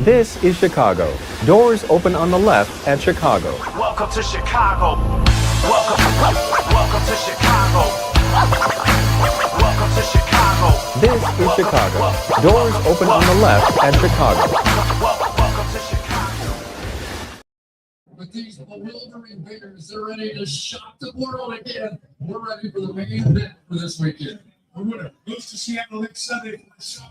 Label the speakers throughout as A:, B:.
A: This is Chicago. Doors open on the left at Chicago.
B: Welcome to Chicago. Welcome to Chicago. Welcome to Chicago.
A: This is Chicago. Doors open on the left at Chicago.
B: Welcome to Chicago.
C: With these bewildering beers, they're ready to shock the world again. We're ready for the main event for this weekend.
D: The winner goes to Seattle next Sunday for the shot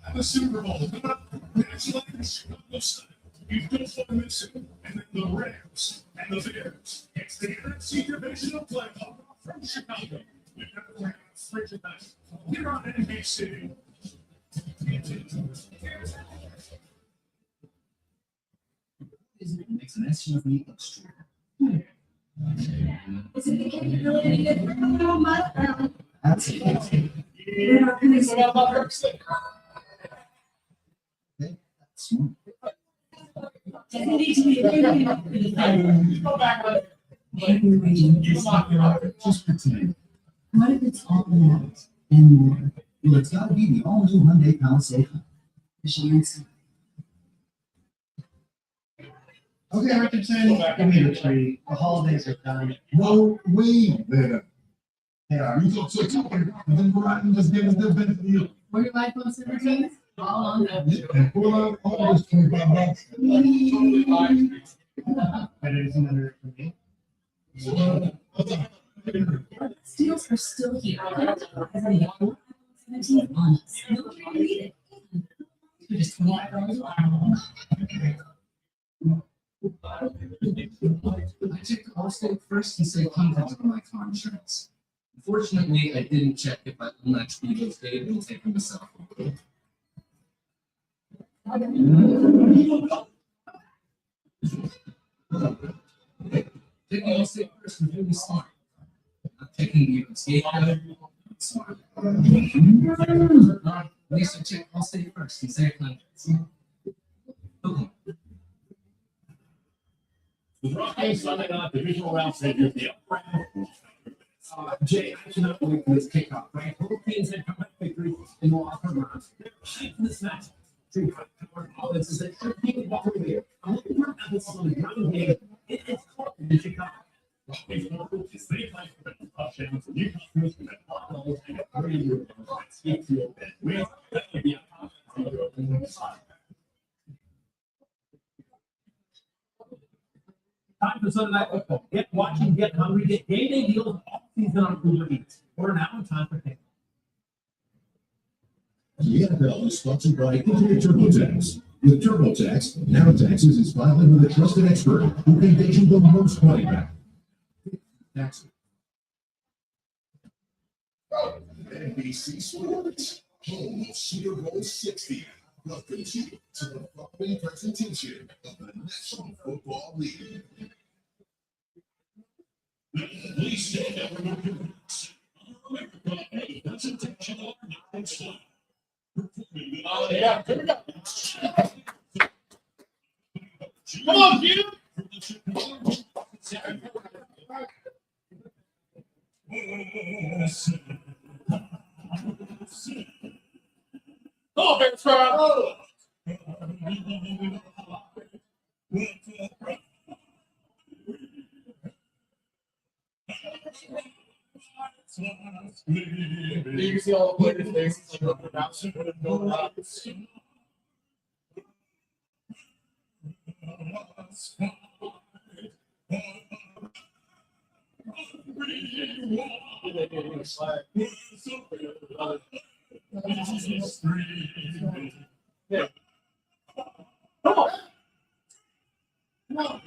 D: at the Super Bowl. Coming up, next night in Chicago Sunday, you've got for missing, and then the Rams and the Bears. It's the NFC Divisional Playoff from Chicago. We've got the Rams for tonight. Here on NBC.
C: Makes an SUV look strong.
E: Is it the capability to throw mud around?
C: That's it.
E: Okay,
C: that's smart.
E: doesn't need to be really up for the thing.
C: Just pretend. What if it's all that and more? Well, it's got to be the all-new Hyundai Palisade. Shayne.
F: Okay, Richardson, give me the tree. The holidays are done.
D: No way, man.
F: They are.
D: You talk so tough, and then Verizon just gave us their best deal.
E: Where do I post everything? All on the.
D: And pull out all this $25.
F: But it is another for me.
E: Steals are still here. As I go, 17 months. Nobody read it. You just want
C: I checked Allstate first and saved hundreds on my car insurance. Unfortunately, I didn't check if I unlatched those data and taken myself. Taking Allstate first was really smart. Not taking the escape code, smart. At least I checked Allstate first and saved hundreds. Okay.
D: The Rockets Sunday night divisional round savior deal.
C: Jay, I cannot wait for this kickoff, right? Both teams had come back victory in the locker room. They're hyped for this match. Three high-powered offenses that should be the ball here. I'm looking for emphasis on the ground game. It's caught in Chicago.
D: Rockets local is they play for the touchdowns and new customers with that hot balls and a 30-year skate field and with that would be a top side.
G: Time for Sunday Night Football. Get watching, get hungry, get game day deals all season on Uber Eats. We're now in time for pickup.
H: The NFL is sponsored by Infinite TurboTax. With TurboTax, now taxes is filing with a trusted expert who can get you the most money back. Tax. NBC Sports, home of Super Bowl 60. Welcome to the following presentation of the National Football League.
D: Please stand up and remember a presentation of the National. Yeah, here we go. Come on, kid. Oh, Bears crowd.
F: You can see all the players' faces like looking about.
D: Yeah.
F: Come on. No.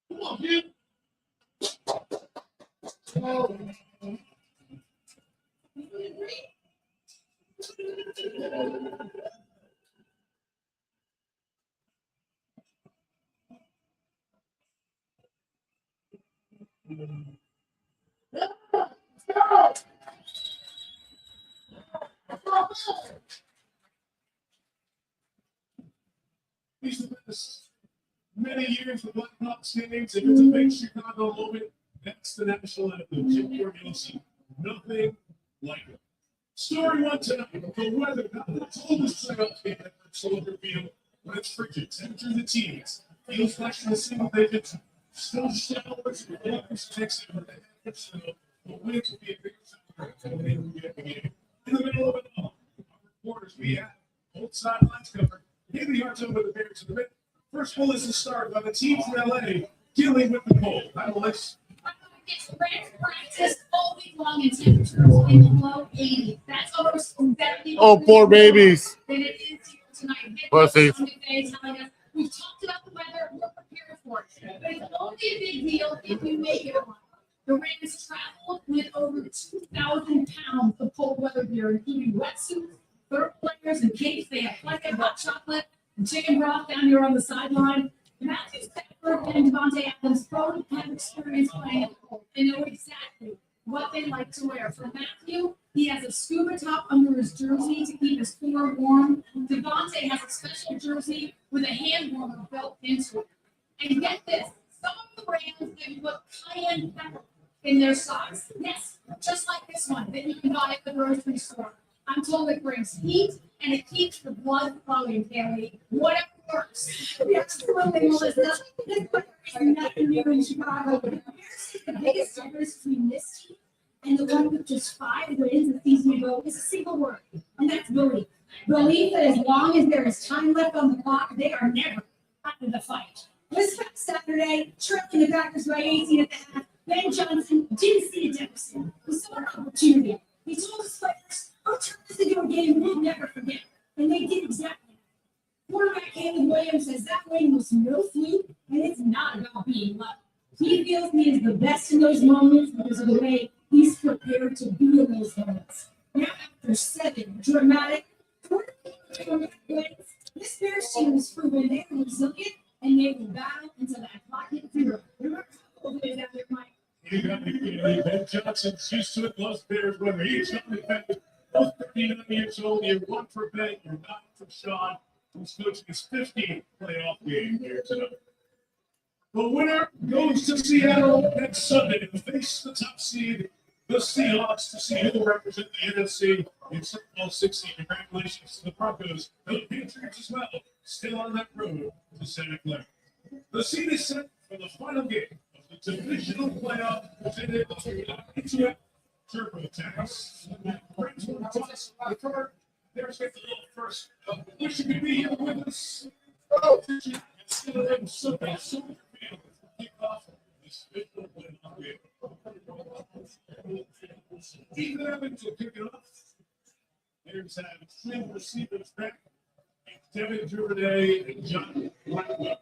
D: Come on, kid. These have been many years of Blackhawks games. If it's a big Chicago moment, that's the national anthem. Jim Morganson, nothing like it. Story one tonight, the weather, not the coldest playoff game at Soldier Field, but it's frigid. Temperature in the teens. Feels fresh in the single digits. Still showers and waters mixing with the half of snow. The winds will be a big factor coming in the game. In the middle of it all, our reporters, we have both sidelines covered. Here the yards over the Bears in the middle. First goal is the start by the team from LA dealing with the cold. Hi, Alex.
E: Practice all week long in temperatures in the low 80s. That's almost better.
I: Oh, poor babies.
E: Than it is here tonight.
I: Pussy.
E: Mcvey telling us we've talked about the weather, we're prepared for it. But it's only a big deal if you make it one. The Rams traveled with over 2,000 pounds of cold weather gear, including wetsuits, third players, and capes. They have plenty of hot chocolate and chicken broth down here on the sideline. Matthew Stafford and Devontae Adams both have experience playing in the cold. They know exactly what they like to wear. For Matthew, he has a scuba top under his jersey to keep his floor warm. Devontae has a special jersey with a hand warmer built into it. And get this, some of the Rams have put cayenne pepper in their socks. Yes, just like this one that you can buy at the grocery store. I'm told it brings heat and it keeps the blood flowing, Kelly. Whatever works. Absolutely, Melissa. This weather is nothing new in Chicago. Here's the biggest difference between this team and the one with just 5 wins a season ago is a single word, and that's belief. Believe that as long as there is time left on the clock, they are never out of the fight. This past Saturday, trailing the Packers by 18 at the half, Ben Johnson didn't see a deficit. He saw an opportunity. He told his players, "I'll turn this into a game we'll never forget." And they did exactly that. Quarterback Caleb Williams says that win was no fluke, and it's not about being lucky. He feels he is the best in those moments because of the way he's prepared to be in those moments. Now, after 7 dramatic, wins, this Bears team has proven they are resilient and they will battle until that clock hits 0. Remember how cold it is out there, Mike?
D: You got the feeling Ben Johnson's used to it, loves Bears weather. He's not defended. Both 39 years old. You're 1 for Ben, you're 9 for Sean, who's coaching his 15th playoff game here tonight. The winner goes to Seattle next Sunday to face the top seed, the Seahawks, to see who will represent the NFC in Super Bowl 60. Congratulations to the Broncos and the Patriots as well, still on that road to Santa Clara. The seed is set for the final game of the divisional playoff presented by TurboTax. Friends will toss the card. There's the little first. Wish you could be here with us. Ottochian and still in Sunday. Soldier Field to kick off this divisional playoff game. Ethan Evans will kick it off. There's twin receivers back. Devin Duvernay and John Blackwell.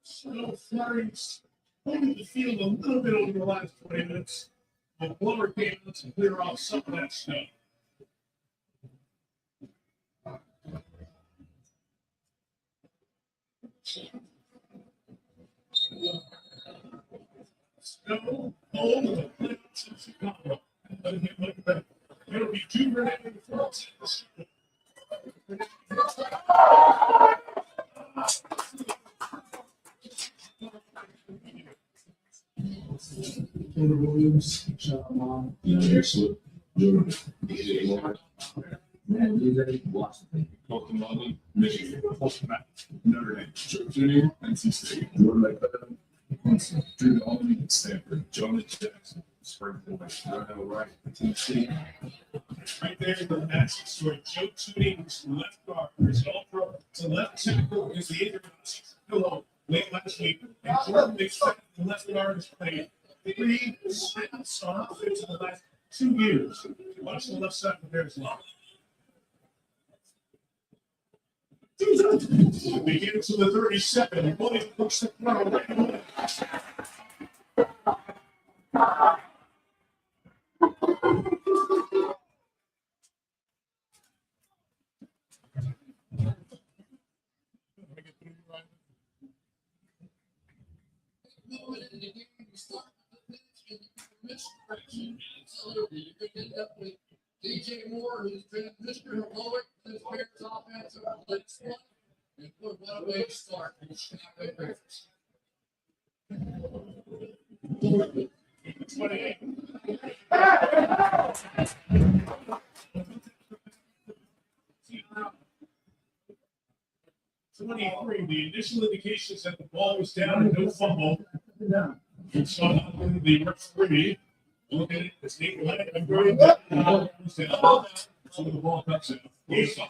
D: Snow flurries holding the field a little bit over the last 20 minutes. The blower came to clear off some of that snow. Snow, cold, and the playoffs in Chicago. It'll be Duvernay and 14 this year.
C: Caleb Williams, Sean
H: Excellent.
C: Washington.
H: Pokemon, Michigan, Notre Dame, Junior, NC State, Drew Albany, Stanford, Jonah Jackson, Springfield, Ronald Wright, Tennessee.
D: Right there in the match story, Joe Tooney, who's left guard, is all pro. To left tackle is the injured pillow late last week. And Jordan McVeigh, the left guard, has played 3 snaps on offense in the last 2 years. Watch the left side of the Bears line. We get to the 37. Williams looks to throw right away.
I: DJ Moore, who's been Mr. Heroic in this Bears offense over the last one. And boy, what a way to start for the Chicago Bears.
D: 28. The initial indications that the ball was down and no fumble. And so the referee look at it, it's Nate Lett, I'm going to so the ball comes in.
I: I'll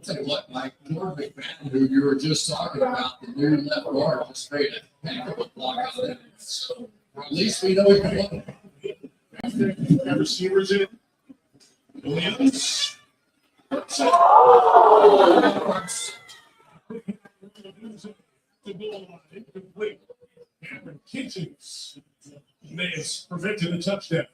I: tell you what, Mike, Jordan McVey, who you were just talking about, the new left guard, just made a heck of a block out there. So at least we know he can run.
D: Got receivers in. Williams. The goal line, incomplete. Cameron Kitchens may have prevented a touchdown.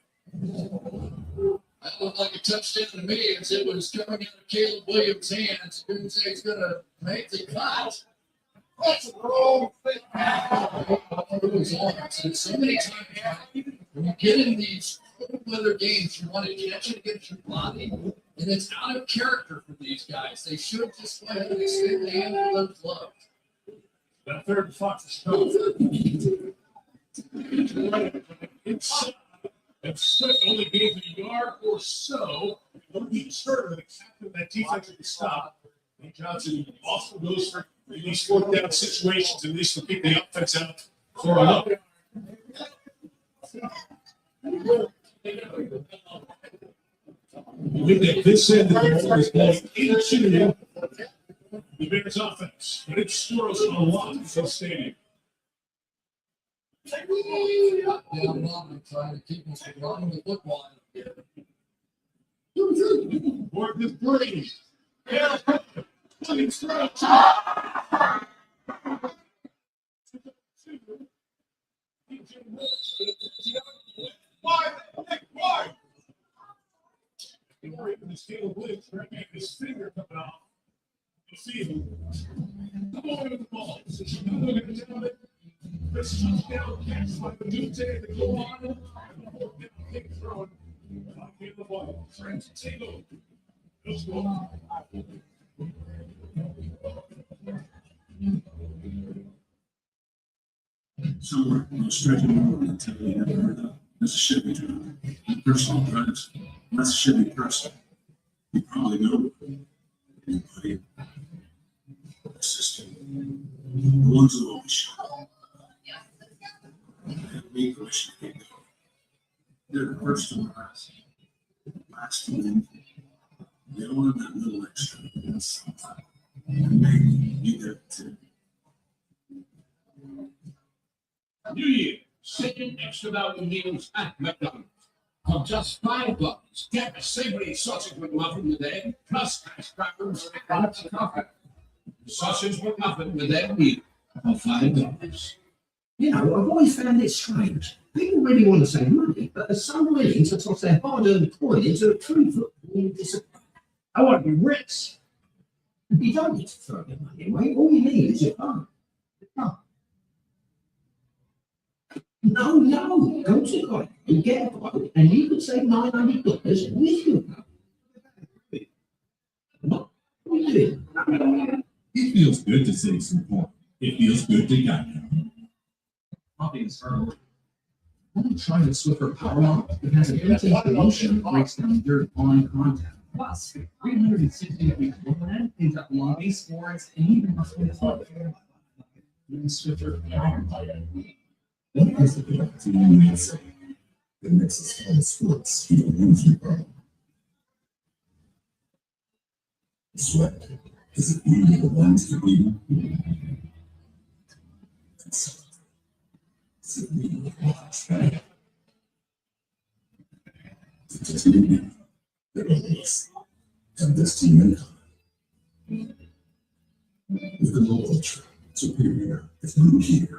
I: That looked like a touchdown to me as it was coming out of Caleb Williams' hands. Didn't say he's going to make the cut. That's wrong. It was on. And so many times when you get in these cold weather games, you want to catch it against your body. And it's out of character for these guys. They should just go ahead and extend the hand of those gloves.
D: That third and Fox is coming. Inside. And Swift only gave it a yard or so. It'll be Turner, the captain of that defensive stop. Nate Johnson also goes for these fourth down situations, at least to keep the offense out for a look. With that, this end of the ball is going into the Bears offense, but it scores a lot in stadium.
I: Down Robin trying to keep us from running the football.
D: Work this Brady. Yeah. This Caleb Williams right his finger coming off the field. Come on with the ball. So Chicago going to down it. This touchdown catch by the Dute to go on. And the fourth down kick throwing by Caleb Williams. Friends, take over. Let's go.
J: So we're stretching until we have heard of. That's a Chevy driver. Personal drives. That's a Chevy person. You probably know anybody, assistant, the ones who always show. And me, question, they go. They're the first and last one. They don't have that little extra. And maybe you get it too.
C: New Year, second extra value meals at McDonald's. For just $5, get a savory sausage McMuffin with egg, plus hash crackers and a coffee. Sausage McMuffin with egg meal for $5.
G: You know, I've always found it strange. People really want to save money, but are so willing to toss their hard-earned coin into a tree foot. I want to be rich. You don't need to throw your money away. All you need is your phone. No, go to God and get a quote, and you could save $900 with your phone. What are you doing?
J: It feels good to save some point. It feels good to get them.
G: I'm trying to Swiffer Power Mop. It has an instant solution that breaks down dirt on contact. Plus, 360 degrees overhead things up lobby, sports, and even Swiffer Power Mop.
J: What is the connectivity you need to say? That makes us all sports. You don't lose your problem. Sweat. Is it really the ones to be? Is it really the ones? It's a team. They're always. And this team income. With the low ultra, superior, it's blue here.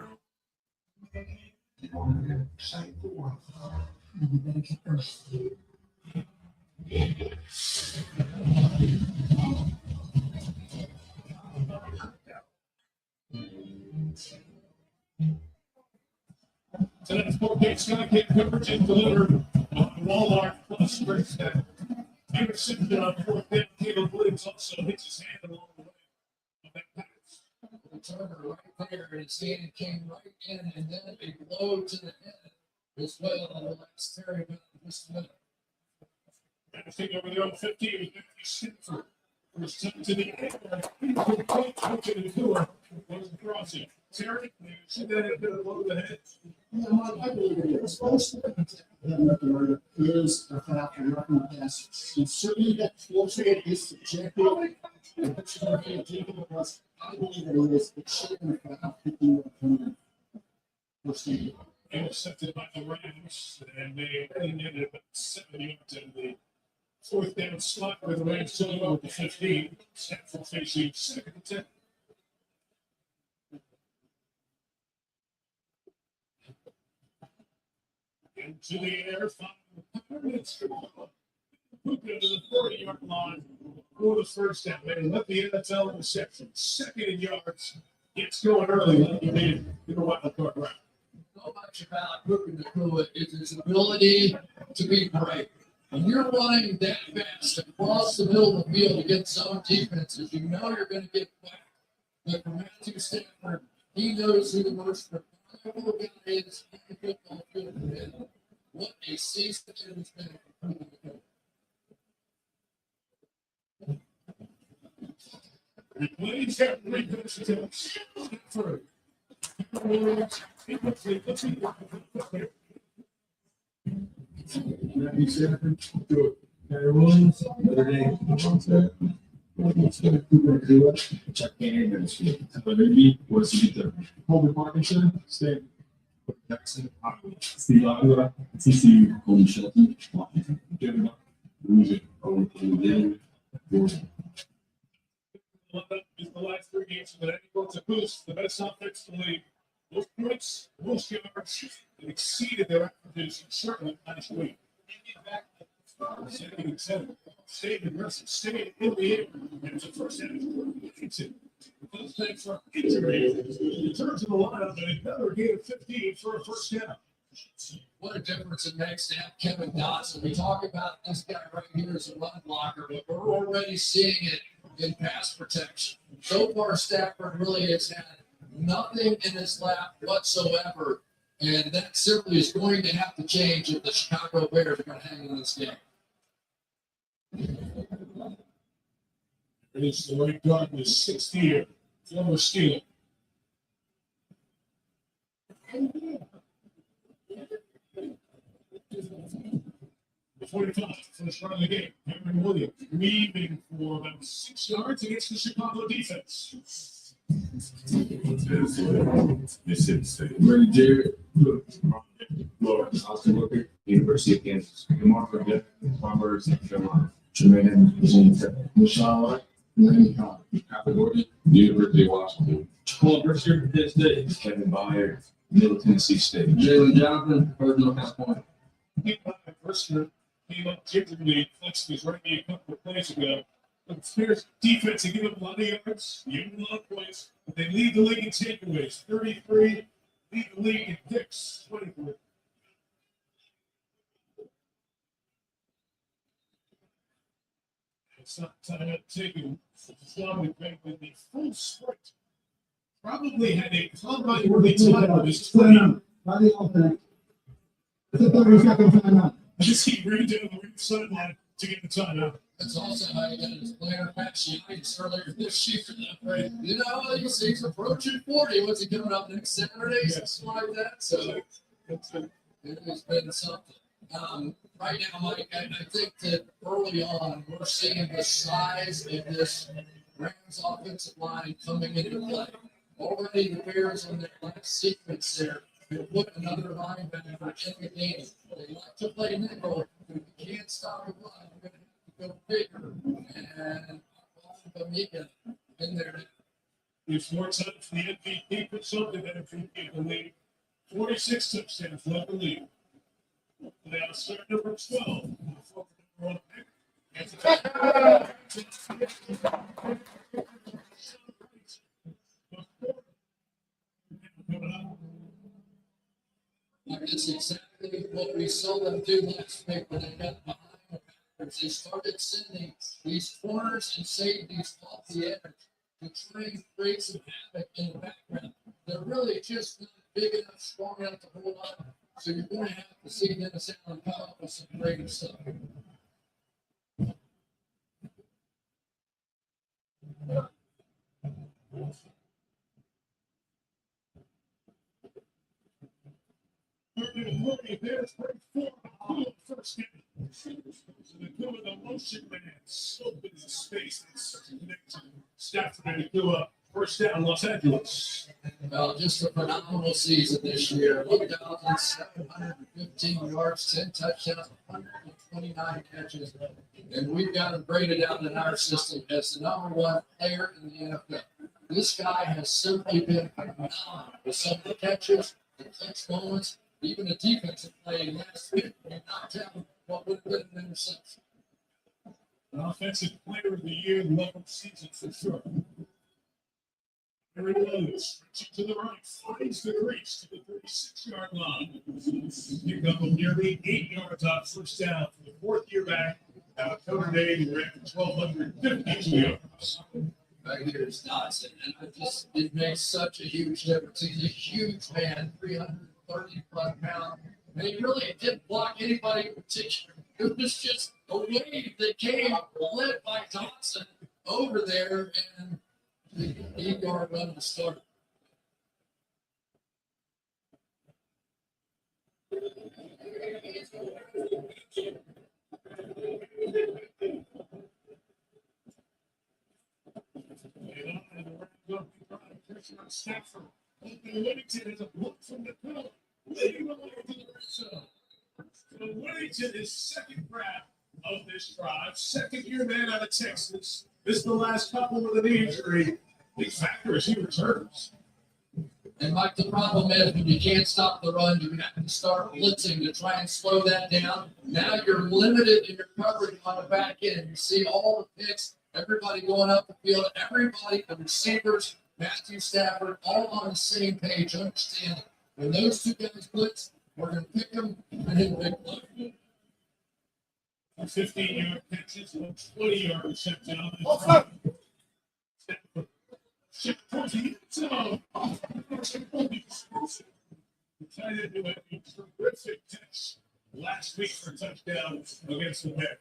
D: Tonight's 4K Sky Kick coverage is delivered on Walmart plus Spring Step. Intercepted on fourth down. Caleb Williams also hits his hand along the way on that pass.
I: The turner right there, and his hand came right in, and then a big blow to the head as well on the last carry of this minute.
D: And I think over there on 15 was Matthew Stanford. First time to the end. Wasn't crossing. Terry, you see that hit over the head?
F: I believe it is. Most of that is a factor, not in the past. It's certainly that closer it is subjective. And that's going to be a difficult plus. I believe that it is. It should have been a foul 50 first game.
D: Intercepted by the Rams, and they ended up 7 yards in the fourth down slot with the Rams still over the 15. Stanford facing second and 10. Into the air, 5 minutes to go. Hook into the 40-yard line for the first down. They let the NFL reception. Second in yards. Gets going early. Like you need to go out the court route.
I: So much about Hooker Nakua is his ability to be great. When you're running that fast across the middle of the field against zone defenses, you know you're going to get whacked. But for Matthew Stanford, he knows who the most reliable guy is in the football field. And what a season it has been for Hooker Nakua.
D: Williams got 3 touchdowns. Stanford.
J: Matthew Stanford, good. Gary Williams, Notre Dame, Chuck Cannon, Maybe was either Colby Parkinson, State, Jackson, Steve Iowa, TCU, Colby Shelton, Washington, Jim, Louisiana, Owen, Gordon.
D: Is the last 3 games of the NFL to boost the best offense in the league. Most points, most yards, and exceeded their expectations certainly last week. Second and 7. Stayed aggressive, stayed in the air. And it's the first half. Those things are injury. In terms of the lineup, and another gain of 15 for a first down.
I: What a difference it makes to have Kevin Dotson. We talk about this guy right here as a run blocker, but we're already seeing it in pass protection. So far, Stafford really has had nothing in his lap whatsoever, and that simply is going to have to change if the Chicago Bears are going to hang in this game.
D: It's the right guard, the 6th year, former Steeler. The 45, first run of the game. Cameron Williams weaving for about 6 yards against the Chicago defense.
J: Mississippi State. Ray Jarrett, Florida, Austin Booker, University of Kansas. Lamar Forget, Farmer, South Carolina. Tremaine, Virginia Tech. Deshaun White, Miami College. Copper Gordon, University of Washington. Paul Brisker, Penn State. Kevin Byard, Middle Tennessee State. Jalen Johnson, Cardinal West Point.
D: Brisker came up gingerly, flexed his right knee a couple of plays ago. But Spears' defense, they give up a lot of yards, give them a lot of points, but they lead the league in takeaways. 33, lead the league in picks, 24. It's not time out taking Islamic Bank with the full sprint. Probably had a combine worthy time with his 20.
F: It's a 30-second timeout.
D: I just keep ran down the right sideline to get the timeout.
I: That's also how you got his player match Giants earlier this year. Right? You know, he's approaching 40. What's he coming up next Saturday?
D: Yeah.
I: Something like that. So it has been something. Right now, Mike, I think that early on, we're seeing the size of this Rams offensive line coming into play. Already the Bears on their last sequence there. They put another linebacker in the game. They like to play nickel. If you can't stop the run, you're going to have to go bigger. And Bamiga in there.
D: It's more time for the MVP for something than MVP in the league. 46 touchdowns led the league. They are start number 12.
I: That's exactly what we saw them do last week when they got behind Packers, they started sending these corners and safeties off the edge to try and create some havoc in the background. They're really just not big enough, strong enough to hold on. So you're going to have to see Dennis Allen come up with some creative stuff.
D: There's break 4 on the first game. So the Kua, the motion man, opens the space. It's such a connection. Stafford and Kua, first down, Los Angeles.
I: Well, just a phenomenal season this year. 1,715 yards, 10 touchdowns, 129 catches. And we've got him graded out in our system as the #1 player in the NFL. This guy has simply been phenomenal with some of the catches, the clutch moments, even the defensive play last week. He knocked down what would have been an interception.
D: An offensive player of the year, 11th season for sure. Aaron Rose, stretching to the right, finds the crease to the 36-yard line. Pick up nearly 8 yards on first down for the 4th year back. Notre Dame ran 1,252 yards.
I: Right here is Dodson, and it makes such a huge difference. He's a huge man, 330+ pounds, and he really didn't block anybody in particular. It was just a wave that came led by Dodson over there, and the 8-yard run to start.
D: Stafford. Whittington is a block from the middle, leading the way to the red zone. So Whittington is second grab of this drive, second year man out of Texas. This is the last couple with an knee injury. Big factor as he returns.
I: And Mike, the problem is when you can't stop the run, you have to start blitzing to try and slow that down. Now you're limited in your coverage on the back end. You see all the picks, everybody going up the field, everybody, the receivers, Matthew Stafford, all on the same page. Understand when those two guys blitz, we're going to pick them and hit a big play.
D: 15-yard catches, 20-yard reception. Shift towards the end zone. Tied into a terrific catch last week for a touchdown against the Packers.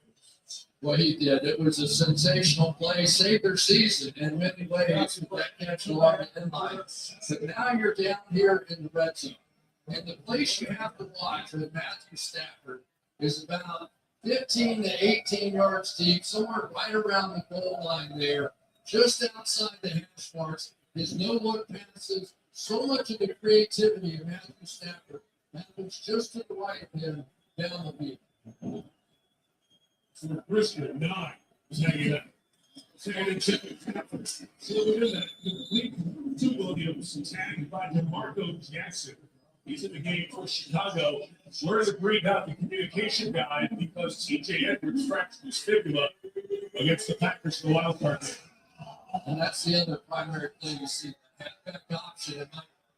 I: Well, he did. It was a sensational play, saved their season in many ways with that catch along the end line. But now you're down here in the red zone. And the place you have to watch with Matthew Stafford is about 15 to 18 yards deep, somewhere right around the goal line there, just outside the hash marks. His no-look passes, so much of the creativity of Matthew Stafford happens just to the right of him down the field.
D: For Brisket, 9. Second and 2. So look at that. Complete to Williams, tagged by DeMarco Jackson. He's in the game for Chicago. We're agreed about the communication guy because TJ Edwards fractured his fibula against the Packers in the wild card.
I: And that's the other primary thing you see, the halfback option. And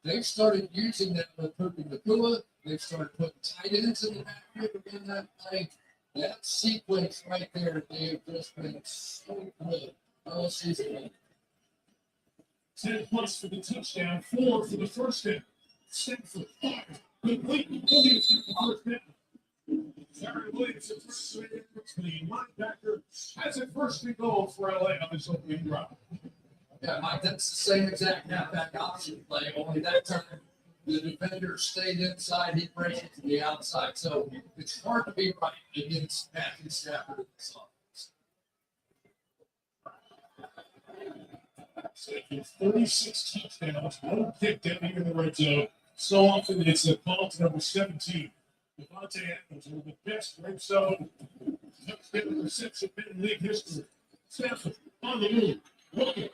I: they've started using that with Puka Nakua. They've started putting tight ends in the backfield in that play. That sequence right there, they have just been so good all season.
D: 10 points for the touchdown, 4 for the first down. Stanford, 5. Complete. Williams gets the first down. Terry Williams, the first the linebacker, has a first and goal for LA on this opening drive.
I: Yeah, Mike, that's the same exact halfback option play, only that time the defender stayed inside, he brings it to the outside. So it's hard to be right against Matthew Stafford in this offense.
D: 36 touchdowns, 1 pick down here in the red zone. So often it's a call to number 17. Devontae Adams, one of the best red zone touchdown reception in league history. Stafford on the move. Looking.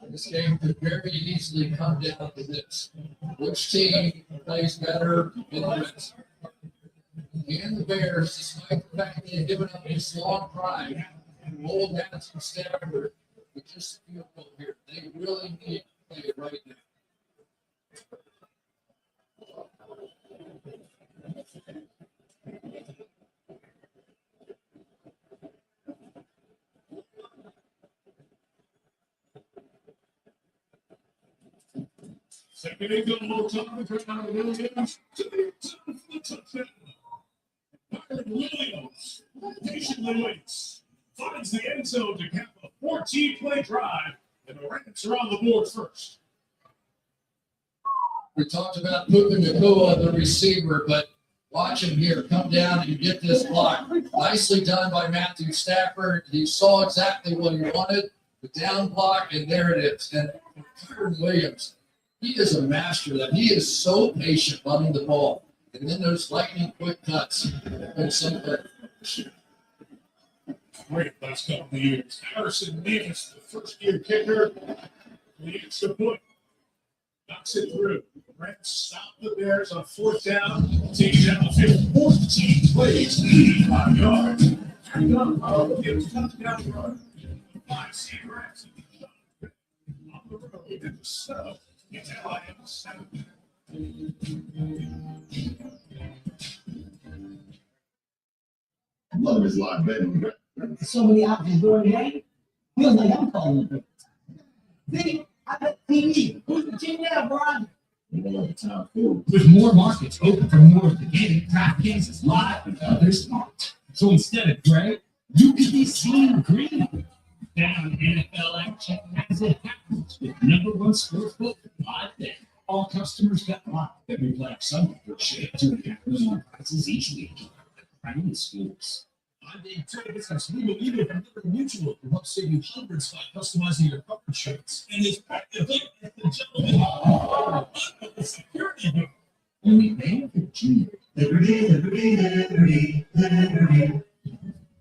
I: This game could very easily come down to this. Which team plays better in the red zone? And the Bears, despite the fact they had given up this long drive and rolled Matthew Stafford with just a field goal here, they really need to play it right now.
D: Second and goal, top of the ground, Williams to the touchdown. Williams patiently waits, finds the end zone to cap a 14-play drive, and the Rams are on the board first.
I: We talked about moving the go on the receiver, but watch him here. Come down and get this block. Nicely done by Matthew Stafford. He saw exactly what he wanted. The down block, and there it is. And Kyron Williams, he is a master of that. He is so patient running the ball. And then there's lightning quick cuts. And some
D: Great last couple of years. Harrison Davis, the first-year kicker, leads the point. Knocks it through. Rams stop the Bears on fourth down. Take it down the field. 14 plays, 85 yards. And it was touchdown run. 5 Rams on the road in the snow. It's LIM 7.
H: Love is live betting.
G: So many options during the game. Feels like I'm calling it. Then I bet TV. Who's the team now, Brian? With more markets open for more of the game, DraftKings is live and others smart. So instead of gray, you could be seeing green. Down NFL action as it happens with #1 sportsbook live bet. All customers get live every Black Sunday for share $2.5 million prizes each week. Crown schools. I'm the business legal leader from Liberty Mutual to help save you hundreds by customizing your car insurance. And it's practically at the gentleman of the security guard. Only paying for G. Liberty.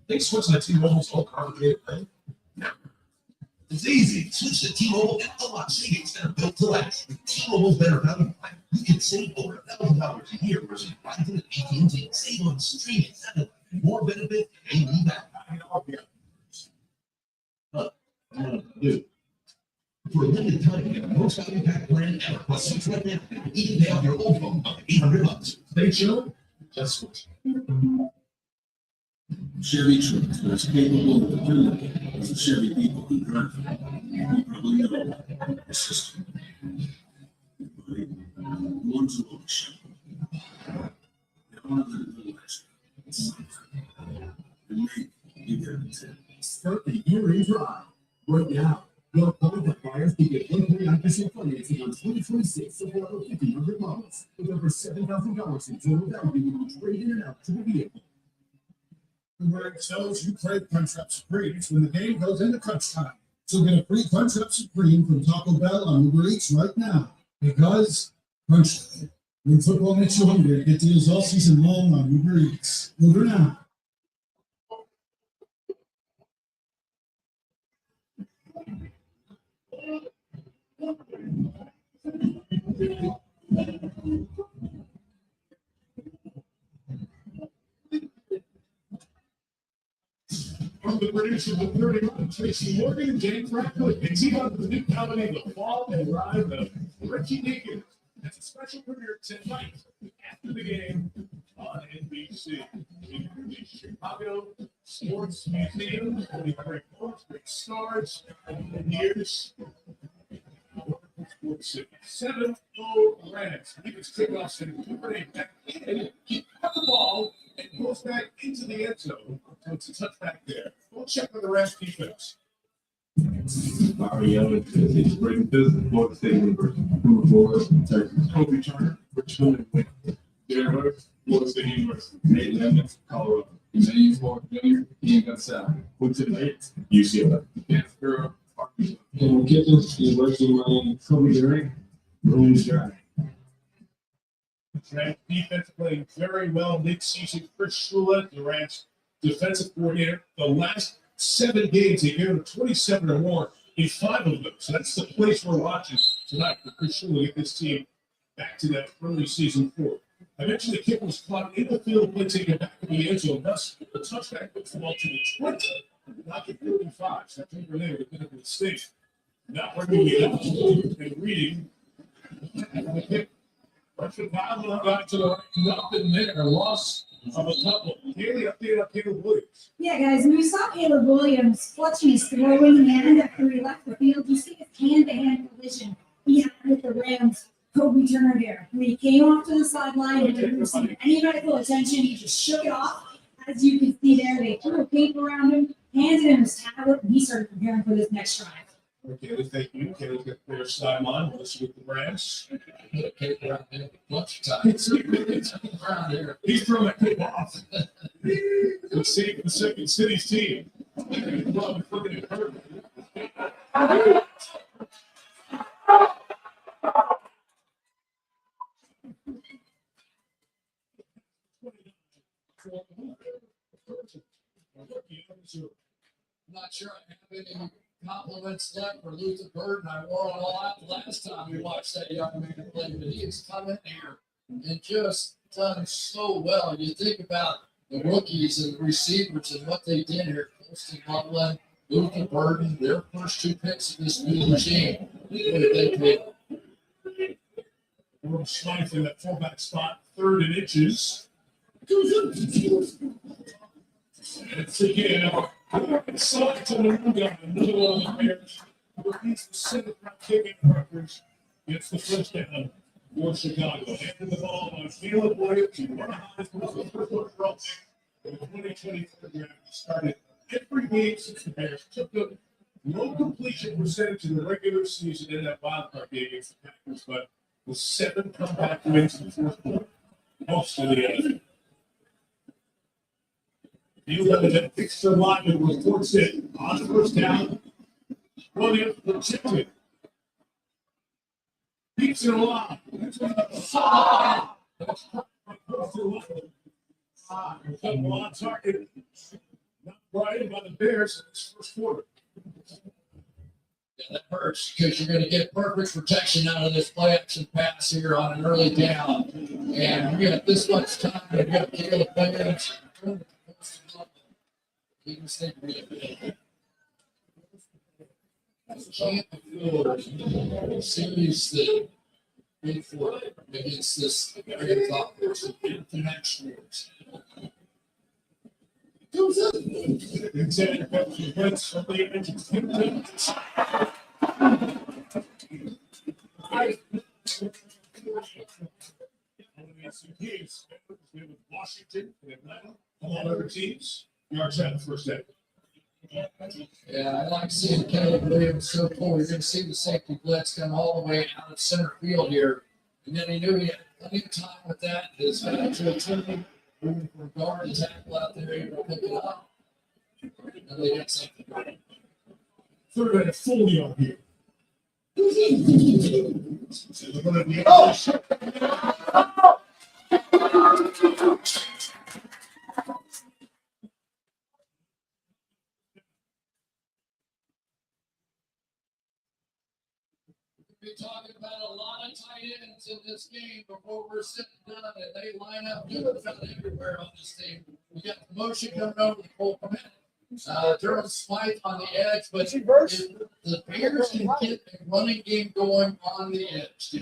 G: Think switching to T-Mobile so complicated, right? No. It's easy. Switch to T-Mobile and unlock savings that are built to last. With T-Mobile's better value plan, you can save over $1,000 a year versus Verizon and AT&T. Save on streaming, satellite, and more benefit than you need that. Dude. For a limited time, get the most value pack plan ever. Plus, switch right now. Even pay off your old phone by $800. Stay chill. Just switch.
J: Chevy trucks that's capable of dependable as the Chevy people who drive them. You probably know the system. One to own Chevy. They don't have to realize it's something. And maybe you get it too.
C: Start the year-end drive right now. Your qualified buyers can get 1.9% financing on 2026 Silverado 1500 models with over $7,000 in total value when you trade in and out to the vehicle.
D: Where it shows you crave Crunchwrap Supremes when the game goes into crunch time. So get a free Crunchwrap Supreme from Taco Bell on Uber Eats right now. Because Crunch, when football makes you hungry, get deals all season long on Uber Eats. Uber now. From the producer of the 31, Tracy Morgan, James Radcliffe, and team up with the new comedy, The Fall and Ride of Richie Naked. That's a special premiere tonight after the game on NBC. The Chicago Sports Museum, we bring folks, big stars, and years. 7-0 Rams. Leaders kickoffs and Cooper back in. He cut the ball and goes back into the end zone. So it's a touchback there. We'll check on the Rams defense.
J: Mario is a great business. Florida State University. Texas.
D: Kobe Turner, Richmond, and Jared Hurts, Florida State University.
J: Nate Lemons, Colorado. James Ford Jr. He got south.
D: What's it like? UCLA.
J: Yes, girl.
D: And Kittens, University of Miami. Kobe Durant, Bruins Journey. Rams defense playing very well mid-season. Chris Shula, the Rams defensive coordinator. The last 7 games, they gave him 27 or more in 5 of them. So that's the place we're watching tonight for Chris Shula to get this team back to that early season form. I mentioned the kick was caught in the field, play taken back to the end zone. Thus, the touchback puts the ball to the 20, not the 35. So I think we're there with a mistake. Not bringing it up and reading. And the kick. Russian Bible got to the right. Nothing there. Loss of a couple. Haley, update on Caleb Williams.
E: Yeah, guys, when you saw Caleb Williams clutching his throwing hand after he left the field, you see his hand-to-hand collision he had with the Rams
K: came off to the sideline, and didn't receive any medical attention. He just shook it off. As you can see there, they threw a paper around him, handed him his tablet, and he started preparing for this next drive.
D: Okay, thank you. Okay, let's get their sideline. Let's with the Rams.
I: Bunch of times. Around here.
D: He's throwing that kick off. Let's see the second city's team. Well, looking at her.
I: Not sure I have any compliments left for Luther Burden. I wore it all out the last time we watched that young man play, but he has come in here and just done so well. You think about the rookies and the receivers and what they did here. Colston Loveland, Luther Burden, their first two picks of this new regime. What did they pick?
D: We're sliding for that fullback spot, 3rd and inches. It's again. Slide to the new guy, another one of the Bears. He's the center front kicking Rutgers. Gets the first down for Chicago. Handed the ball on Caleb Williams. He won a Heisman for the first overall pick in the 2023 draft. He started every game since the Bears took the low completion percentage in the regular season in that wild card game against the Packers, but with 7 comeback wins in the fourth quarter. Most of the other. He led an extra lineman was forced in on the first down. Williams protected. Keeps it alive. That's what on target. Not Brian by the Bears in this first quarter.
I: Yeah, that hurts because you're going to get perfect protection out of this play action pass here on an early down. And you got this much time. You got Caleb Williams. Can't afford seriously before against this great offense in the next years.
D: Washington and Atlanta, all other teams. Yards out the first day.
I: Yeah, I like seeing Caleb Williams so cool. You're going to see the safety blitz come all the way out of center field here. And then he knew he had plenty of time with that. His natural turning, moving from guard to tackle out there, able to pick it up. And they got something.
D: 3rd and a full yard here.
I: We're talking about a lot of tight ends in this game before we're sitting down, and they line up good about everywhere on this team. We got the motion coming over the full command. Durham Smythe on the edge, but if the Bears can get a running game going on the edge,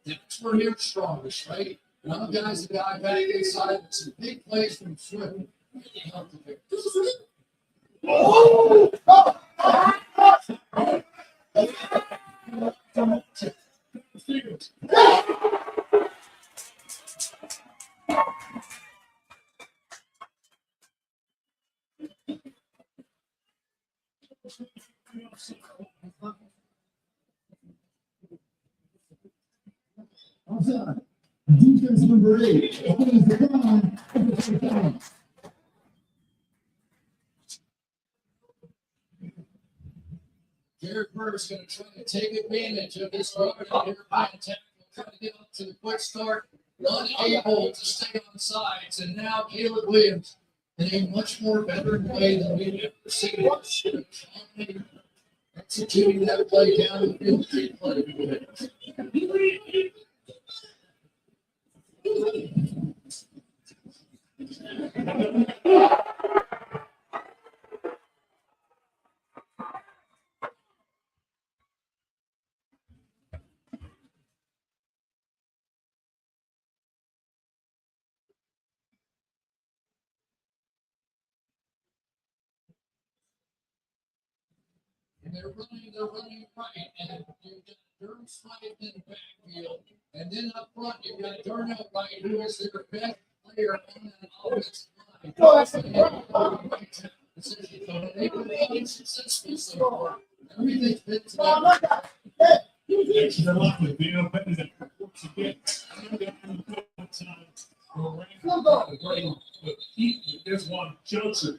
I: that's where you're strongest, right? One guy's a guy back inside with some big plays from Swift. Really help the Bears.
F: Offside. Defense number 8. Opens the ground.
I: Jared Burr is going to try to take advantage of this rubber here by attack. Try to get up to the quick start. Unable to stay on sides. And now Caleb Williams in a much more better play than we've ever seen. Executing that play down the field. And they're running right. And you've got Durham Smythe in the backfield. And And then up front, you've got Darnell Wright, who is their best player on that offensive line.
F: No, that's the
I: Position. So they've been successful so far. Everything's been to them.
D: Thanks a lot with being open to once again. There's one Johnson.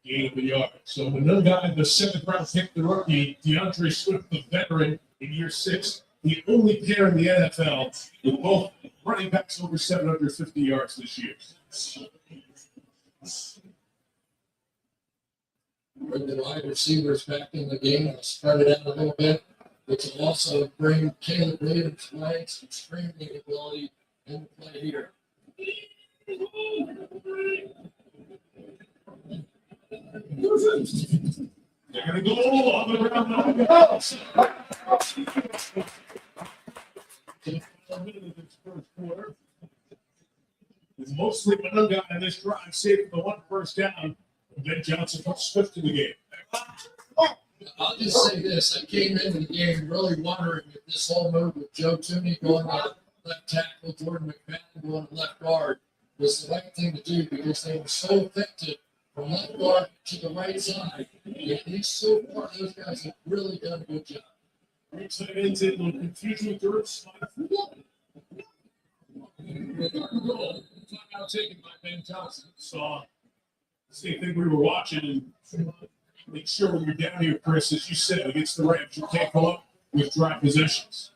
D: Gain of a yard. So another guy in the 7th round pick, the rookie, DeAndre Swift, the veteran in year 6. The only pair in the NFL with both running backs over 750 yards this year.
I: Bring the wide receivers back in the game and spread it out a little bit, which will also bring Caleb Williams' legs and scrambling ability into play here.
D: They're going to go on the ground. It's mostly one guy in this drive, saving the 1 first down. Ben Johnson puts Swift in the game.
I: I'll just say this. I came into the game really wondering if this whole move with Joe Tooney going to left tackle, Jordan Mcvey going to left guard was the right thing to do because they were so effective from left guard to the right side. And at least so far, those guys have really done a good job.
D: Tight ends in a little confusion with the spot. Timeout taken by Ben Johnson. Saw the same thing we were watching and make sure when you're down here, Chris, as you said, against the Rams, you can't go up with dry possessions.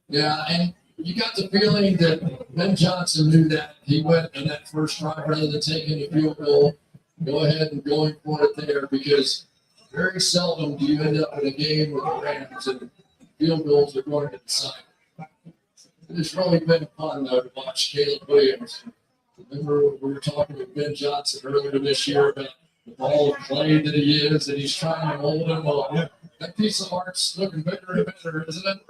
I: Yeah, and you got the feeling that Ben Johnson knew that. He went in that first drive rather than taking a field goal. Go ahead and going for it there because very seldom do you end up in a game with the Rams and field goals are going to the side. It's really been fun, though, to watch Caleb Williams. Remember, we were talking with Ben Johnson earlier this year about the ball play that he is, and he's trying to hold him up. Yeah. That piece of art's looking bigger and better, isn't it?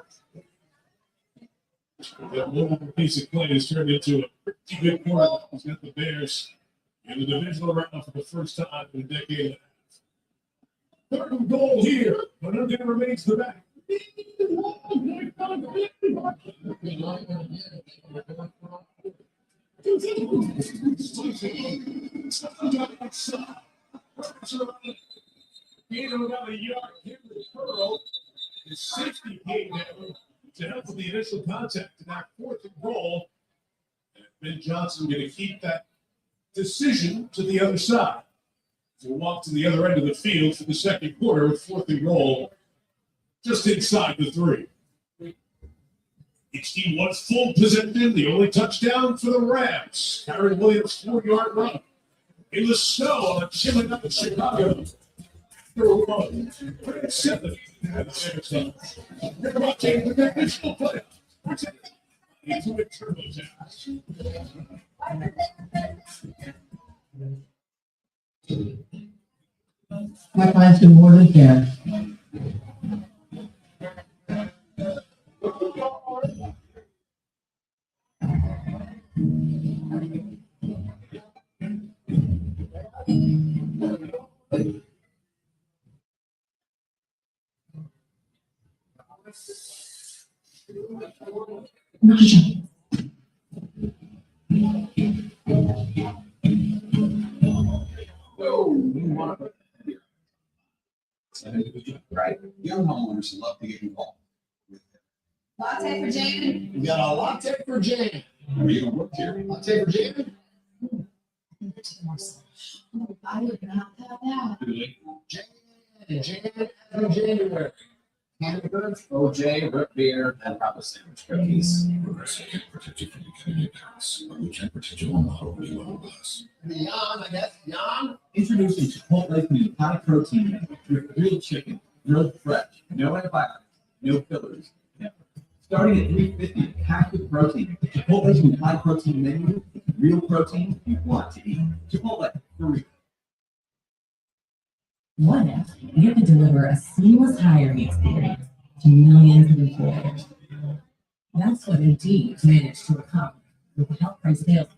D: That little piece of clay has turned into a pretty good corner. He's got the Bears in the divisional round for the first time in a decade and a half. 3rd goal here, but again remains the back. About a yard here with Pearl. His safety came down to help with the initial contact in that 4th and goal. And Ben Johnson going to keep that decision to the other side. He'll walk to the other end of the field for the 2nd quarter with 4th and goal just inside the 3. Each team wants full possession. The only touchdown for the Rams. Kyron Williams' 4-yard run in the snow on a chilly night in Chicago. After 7. They're about to take the divisional playoff. Into a TurboTax.
G: My clients do more than care.
L: Right. Young homeowners love to get involved.
K: Latte for Jan.
F: We got a latte for Jan.
L: Are you gonna work here?
F: Latte for Jan.
K: I would not have that.
F: Jan from January. Hamburgers.
L: OJ, root beer, and proper sandwich cookies.
H: Progressive can protect you from becoming a pass, but we can't protect you on the whole new glass.
F: Jan, I guess. Jan.
G: Introducing Chipotle new high protein with grilled chicken, grilled fresh, no antibiotics, no fillers. Starting at $3.50, packed with protein. Chipotle's new high protein menu, real protein you want to eat. Chipotle, for real.
M: What if you could deliver a seamless hiring experience to millions of employers? That's what Indeed managed to accomplish with the help from sales,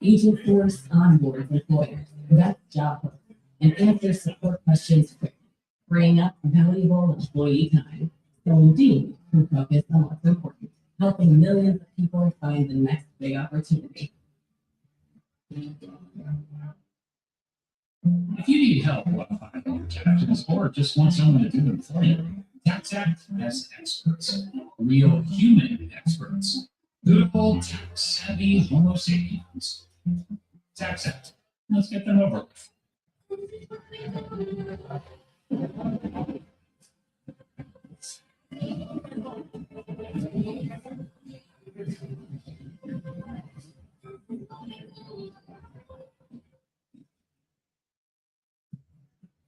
M: agent force, onboard employers, vet job posts, and answer support questions quickly, freeing up valuable employee time so Indeed can focus on what's important, helping millions of people find the next big opportunity.
C: If you need help filing your taxes or just want someone to do them for you, TaxAct has experts, real human experts, good old tax-savvy Homo sapiens. TaxAct, let's get them over with.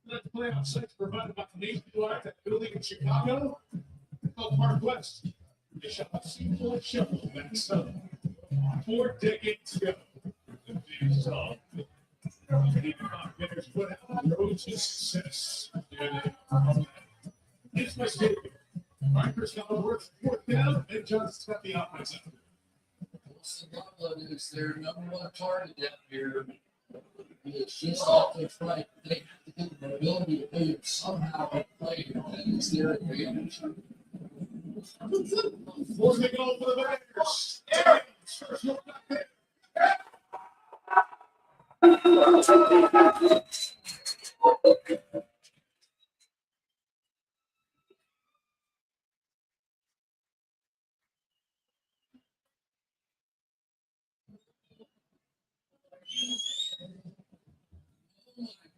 D: Let's play on sites provided by Canadian Life at building in Chicago. Called Park West. They shot a single shovel that summer 4 decades ago. The big song. Canadian Life put out the road to success. It's my statement. Rikers got the work 4th down, and Johnson's got the offense.
I: Scotland is their #1 target down here. It's just off their fight. They have to get the ability to move somehow and play. That is their advantage.
D: Fourth they go for the Vargas. First look back there.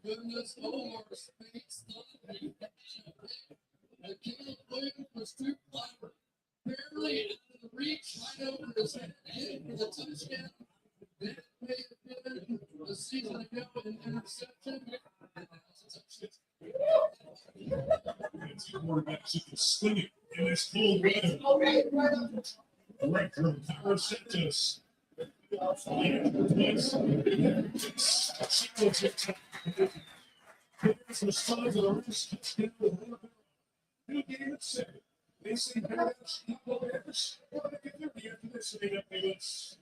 I: Goodness, Omar Spates thought he Caleb Williams was too clever. Barely into the reach, right over his head, heading for the touchdown. That may have been a season ago an interception.
D: It's quarterbacks who can sling it in this cold weather. Right from Carlos Santos. Responds to the rest. New game at 7. They say Vargas, equal Vargas. What do they get after this? They got this.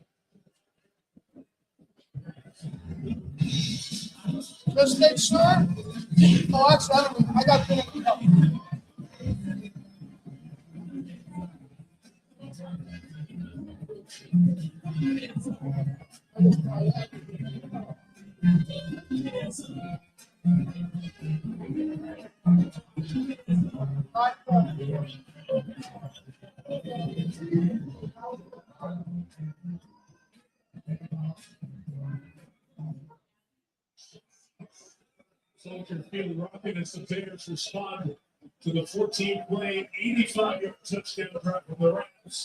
F: Just make sure. Oh, that's right. I got the
D: Soldier field rocket as the Bears respond to the 14-play, 85-yard touchdown drive from the Rams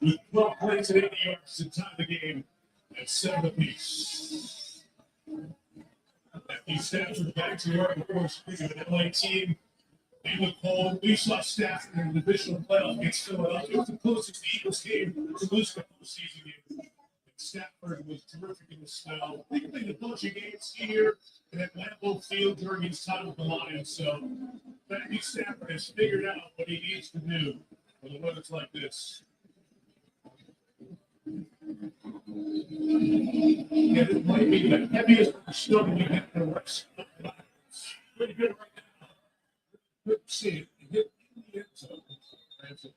D: with 12 plays and 80 yards to tie the game at 7 apiece. Matthew Stafford back to work, of course, speaking of an LA team. They look cold. We saw Stafford in the divisional playoff against Philadelphia. It was the closest the Eagles came to losing a postseason game. Stafford was terrific in the snow. He played a bunch of games here and at Lambeau Field during his time with the Lions. So Matthew Stafford has figured out what he needs to do when the weather's like this. Yeah, this might be the heaviest snow we get in the rest. Pretty good right now. Good to see it. Hit in the end zone. That's it.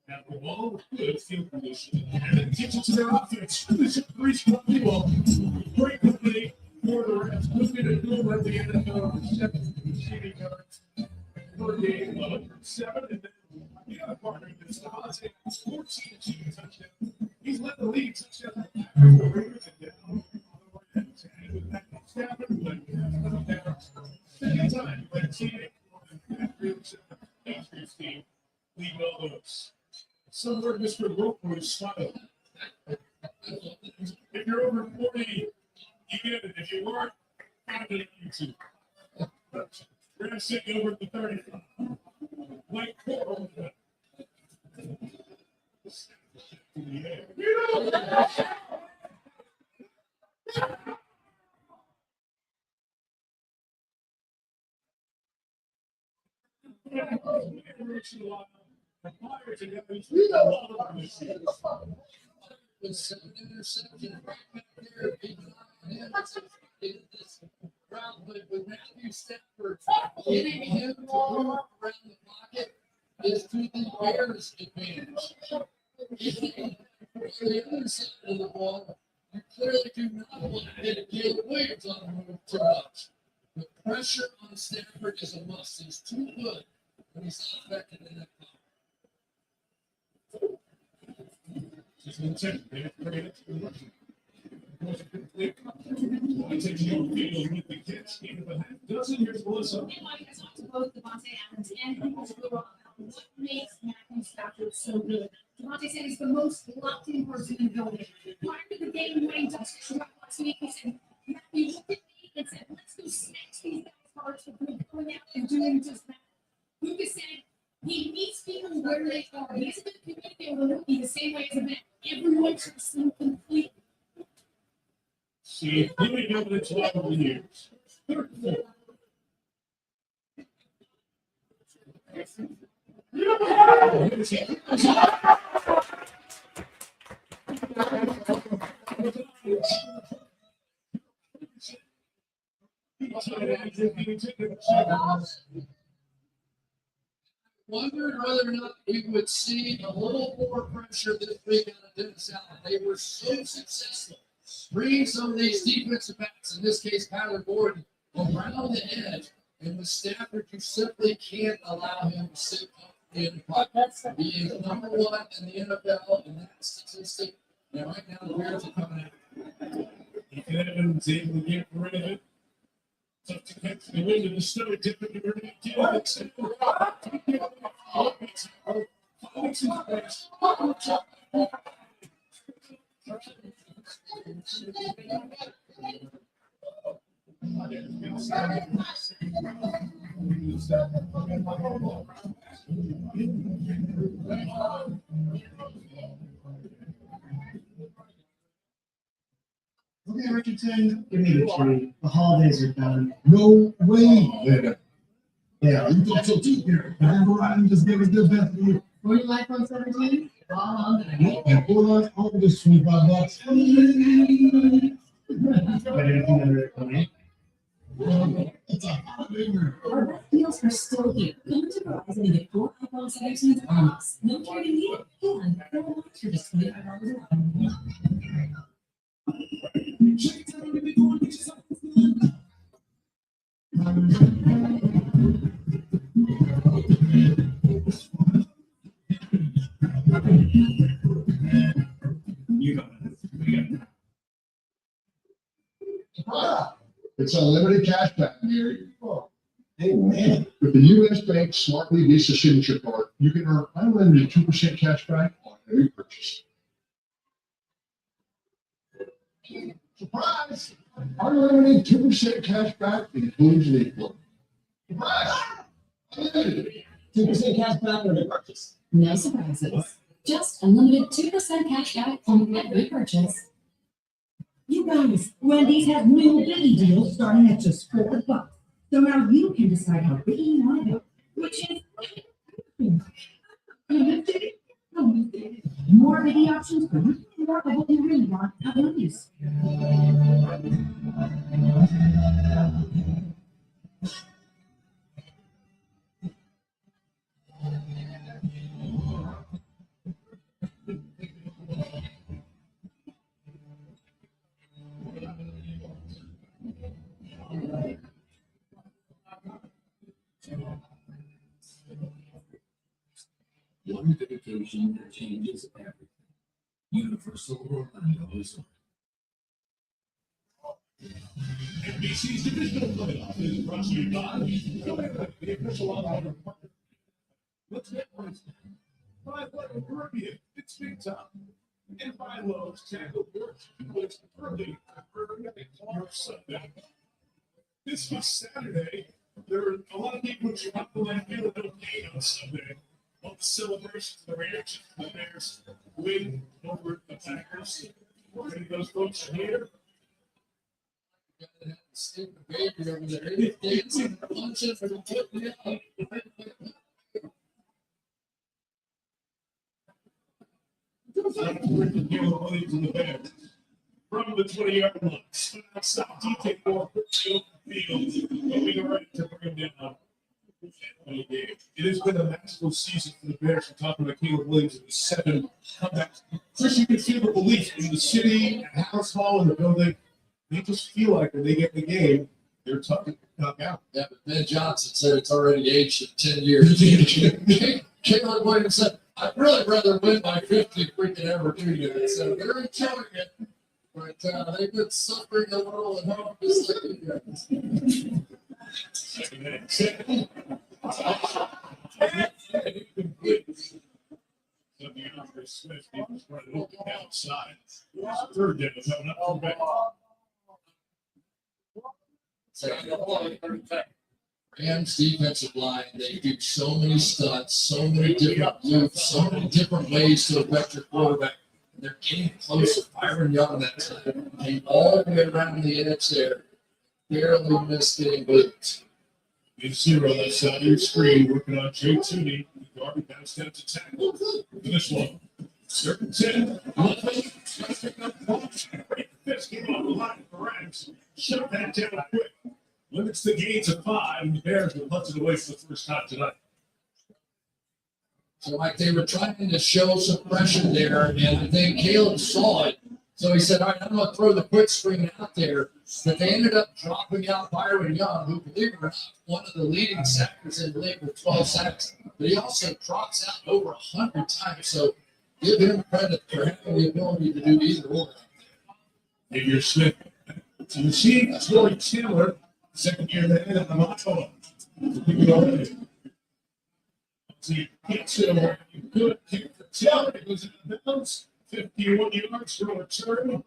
D: Now, the ball was good field position. And then gets it to their offense. This is 3 strong people. Great company for the Rams. Looking at doing at the NFL. 7 receiving yards per game. 7. And then the other partner in this, Devontae, 14 receiving touchdowns. He's led the league touchdown. Stafford, but down. Second time, but teammate. Patriots team lead all those. Somewhere Mr. Roper is smiled. If you're over 40, you get it. If you weren't, find it on YouTube. We're going to sit over at the 35. Like Coral.
I: With 7 interceptions right back there, this round, but with Matthew Stafford getting him to move around the pocket, is to the Bears' advantage. On the other side of the ball, you clearly do not want to hit Caleb Williams on the move too much. The pressure on Stafford is a must. He's too good when he's not affected in that play.
D: Just an attempt. They have to bring it to the rushing. It takes you over field with the catch. Even if a half dozen, here's Melissa.
E: And like I talked to both Devontae Adams and people about what makes Matthew Stafford so good. Devontae said he's the most locked-in person in the building. Prior to the game when he just shot last week, he said, Matthew looked at me and said, let's go snatch these guys' hearts for going out and doing just that. Lucas said he meets people where they are. He isn't going to communicate with a rookie the same way as a vet. Everyone trusts him completely.
D: See, Louis Dominance over the years.
I: Wondered whether or not we would see a little more pressure this week out of Dennis Allen. They were so successful bringing some of these defensive backs, in this case, Kyler Gordon, around the edge. And with Stafford, you simply can't allow him to sit up in the pocket. He is number one in the NFL in that statistic. And right now, the Bears are coming out.
D: Ethan Evans able to get rid of it. Tough to catch the wind of the stomach. Difficult to get
F: Okay, Richardson, give me the tree. The holidays are done. No way. Yeah, you talk so deep here. I'm just giving the best for you.
M: Were you like 117?
F: And hold on, I'll just $25. But anything under it, honey? It's a holiday.
M: Our best deals are still here. Come to Verizon and get 4 iPhone 17s on us. No carry needed. And 4 months for just $25 a month.
D: You got it.
H: It's unlimited cash back. Hey, man. With the U.S. Bank Smartly Visa Signature Card, you can earn unlimited 2% cash back on every purchase. Surprise! Unlimited 2% cash back includes legal. Surprise! Unlimited.
M: 2% cash back on every purchase. No surprises. Just unlimited 2% cash back on every purchase.
G: You guys, Wendy's has new biggie deals starting at just $4. So now you can decide how big you want to go, which is more biggie options for you. More of what you really want at Wendy's.
C: One dedication that changes everything. Universal Orlando is
D: NBC's divisional playoff is brought to you by the official online partner. Let's get Wednesday. By Lowe's Caribbean, it's big time. And by Lowe's, tackle works early on Sunday. This was Saturday. There were a lot of people who dropped the land field no gain on Sunday. All the celebrations, the reactions, the Bears win over the Packers. Many of those folks are here.
I: Stupid baby over there. He's dancing, punching, and putting it up.
D: Caleb Williams in the Bears. From the 20-yard line. Stop DK4 quickly open field. Moving right to bring him down. It has been a magical season for the Bears. We're talking about Caleb Williams and the 7 comebacks. First, you can feel the belief in the city, at House Hall, in the building. They just feel like when they get in the game, they're tough to knock out.
I: Yeah, but Ben Johnson said it's already aged in 10 years. Caleb Williams said, I'd really rather win by 50 freaking ever do you. So they're enjoying it. But they've been suffering a little at home just like you guys.
D: Smith, he was running open outside. Third down, coming up from back.
I: Rams defensive line, they do so many stunts, so many different moves, so many different ways to affect your quarterback. They're getting close to Byron Young that time. And all the way around the edge there, barely missed getting blitzed.
D: Big 0 left side of your screen, working on Jay Tooney. Darby bounced down to tackle. Finish one. Certain 10. Great fist came off the line for Rams. Shut that down quick. Limits the gain to 5, and the Bears will punt it away for the first time tonight.
I: So like they were trying to show some pressure there, and I think Caleb saw it. So he said, all right, I'm going to throw the quick screen out there. But they ended up dropping out Byron Young, who, believe it or not, one of the leading sackers in the league with 12 sacks. But he also drops out over 100 times. So give him credit for having the ability to do either or.
D: Xavier Smith. So you see Troy Taylor, second year in the head of the motto. So you can't sit over. You could kick for Taylor. It goes into bounds. 51 yards for a return.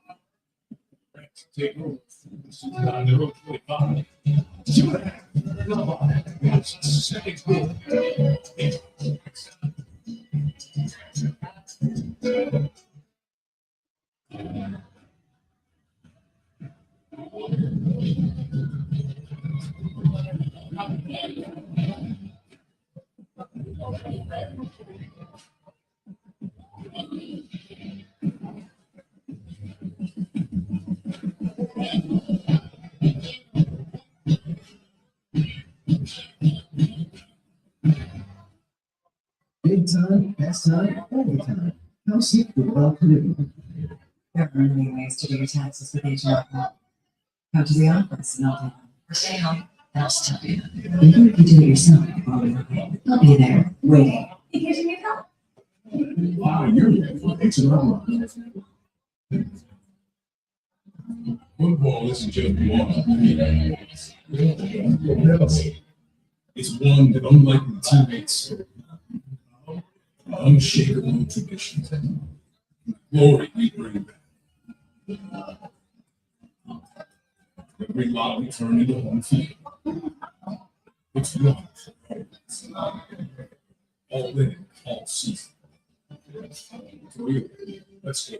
D: Take over. This is not the road 25. 2.5. Second goal.
G: Big time, best time, every time. How simple well could it be?
M: There are many ways to do your taxes with HR. Come to the office and I'll do them. Or stay home and I'll still do them. Even if you do it yourself, I'll be there, waiting. In case you need help.
D: It's an online. Football isn't just one. It's one that, unlike the teammates, unshakable traditions. Glory we bring back. Every lot we turn into home field. It's one. All in, all season. Really, let's go.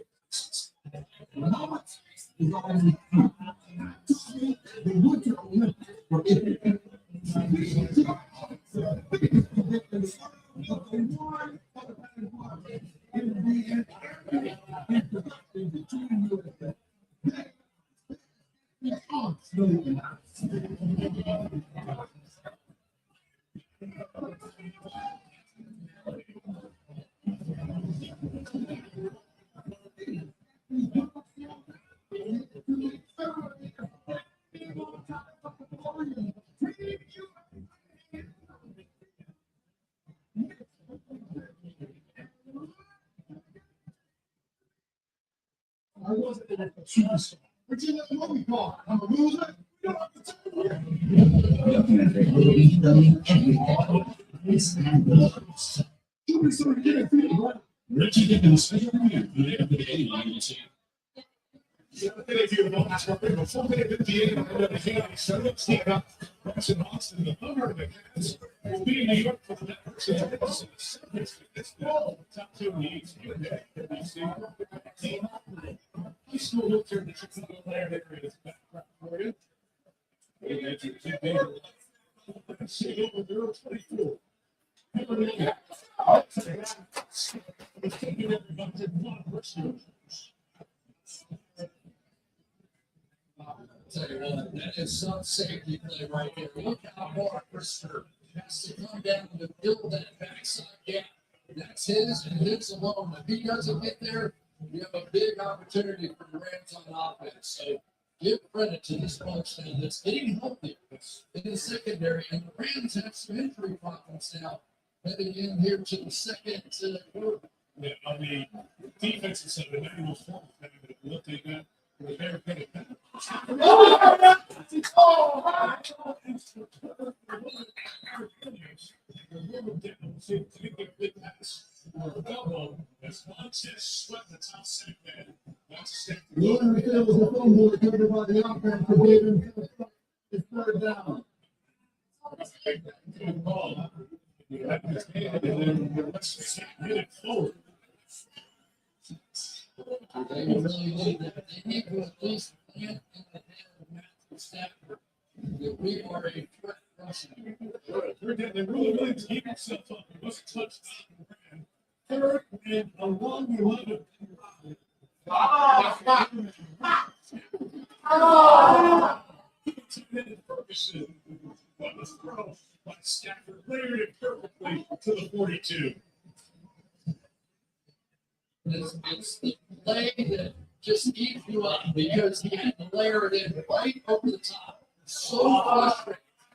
H: I wasn't in a superstar. Virginia, what we call it? I'm a loser. You don't have to tell me. Show me some of your feet, right?
D: Richie Dickens, the end of the day, you see. Before they hit the end of the game, so let's take up Boston Austin, the Thunder of the Cats. Will be in New York for the Networks. Top 2 in the East. High school will turn the Chicago player there is back for you. And that's your 2 days. See over 0-24.
I: Tell you what, that is some safety play right there. Look how hard Christopher has to come down to build that backside gap. That's his and his alone. If he doesn't get there, you have a big opportunity for the Rams on offense. So give credit to this bunch now that's getting healthy in the secondary. And the Rams have some injury problems now heading in here to the second quarter.
D: Yeah, on the defensive side, the negative form, what they got, they're going to
H: Lewin McPhail was a fumble recovered by the offense to give him his third down.
I: They really need that. They need to at least plant in the head of Matthew Stafford that we are a threat rushing.
D: They really to keep himself up. It was a touchdown. Third and a long 11. Ferguson on the throw by Stafford, layered it perfectly to the 42.
I: It's the play that just eats you up because he had to layer it in right over the top. So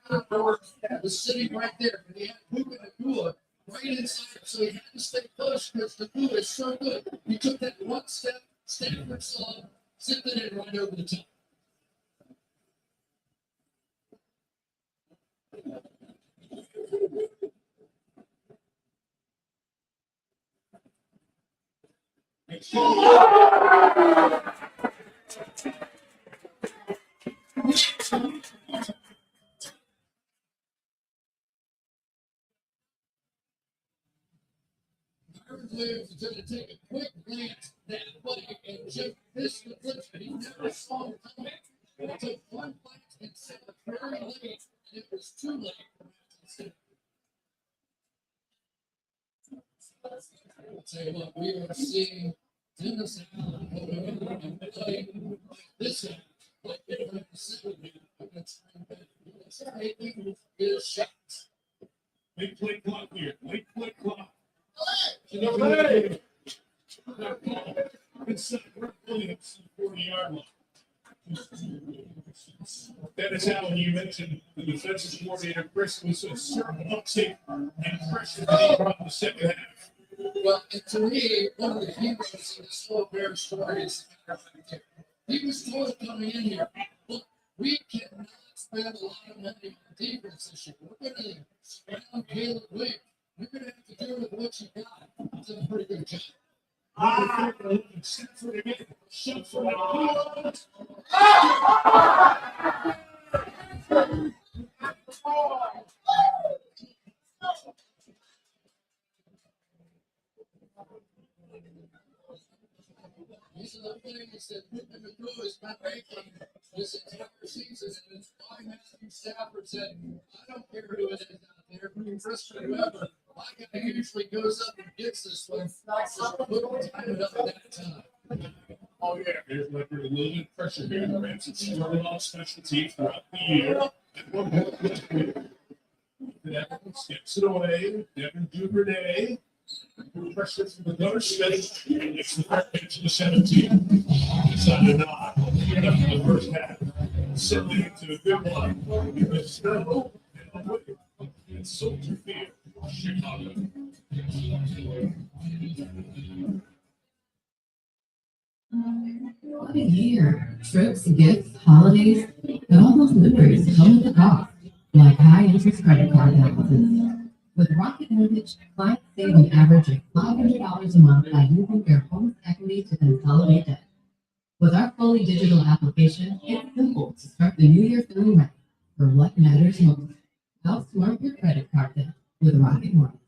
I: frustrating. Was sitting right there, and he had Puka Nakua right inside, so he had to stay close because Nakua is so good. He took that one step, Stanford saw him, zipped it in right over the top. Is going to take a quick glance that way and just miss the blitz, but he never saw him coming. It took one glance and set it very late, and it was too late for Matthew Stafford. I'll tell you what, we are seeing Dennis Allen and play this one, like different facility against Green Bay. He's taking his shots.
D: Big play clock here. Big play clock. Inside Brett Williams, 40-yard line. That is how you mentioned the defensive coordinator, Chris, was a certain uptick in pressure that he brought in the second half.
I: Well, and to me, one of the heroes in this whole Bear story is he was told coming in here, look, we cannot spend a lot of money on defense this year. We're going to surround Caleb Williams. You're going to have to do with what you got. It's a pretty good job.
D: Stanford again. Shut
I: These are the things that Mcvey has been making this entire season, and it's why Matthew Stafford said, I don't care who it is out there, Chris or whoever, my guy usually goes up and gets this one. So we'll time it up at that time.
D: Oh, yeah, there's like a little bit of pressure here. The Rams have struggled on special teams throughout the year. Devin skips it away. Devin Duvernay. Pressure from the gutter space. It's the first pitch to the 17. Decided not. After the first half. Settling into a good one. Because Snow and Soldier Field, Chicago.
M: What a year. Trips, gifts, holidays, but all those memories come with a cost, like high interest credit card balances. With Rocket Mortgage, clients save an average of $500 a month by using their home's equity to consolidate debt. With our fully digital application, it's simple to start the new year feeling ready for what matters most. Outsmart your credit card debt with Rocket Mortgage.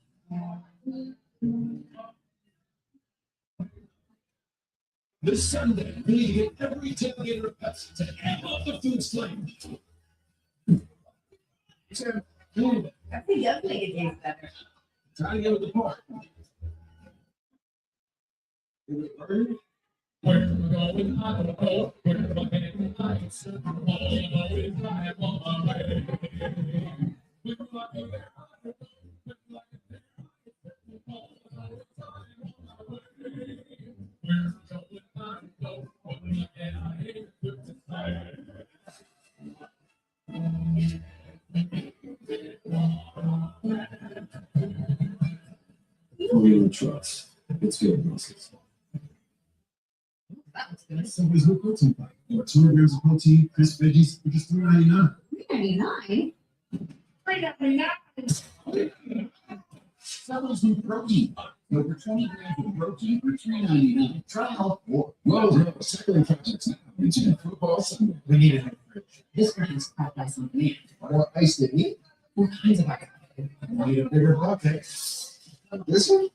D: This Sunday, we get every tailgater pest to amp up the food slate. Sam,
K: I think definitely it tastes better.
D: try to get with the part. Where am I going? I don't know. Where am I heading? I am certain. All I know is I am on my way.
C: Really trust. It's good.
E: That was good.
C: Somebody's no protein pie. Or 200 grams of protein, crisp veggies, for just $3.99.
E: $3.99.
G: Someone's new protein pie. Over 20 grams of protein for $3.99. Try all four.
I: Well, second projects now. It's in football.
G: We need a new fridge.
M: This brand's cracked ice on demand.
G: More ice than me.
M: All kinds of ice.
G: We need a bigger bucket. This one?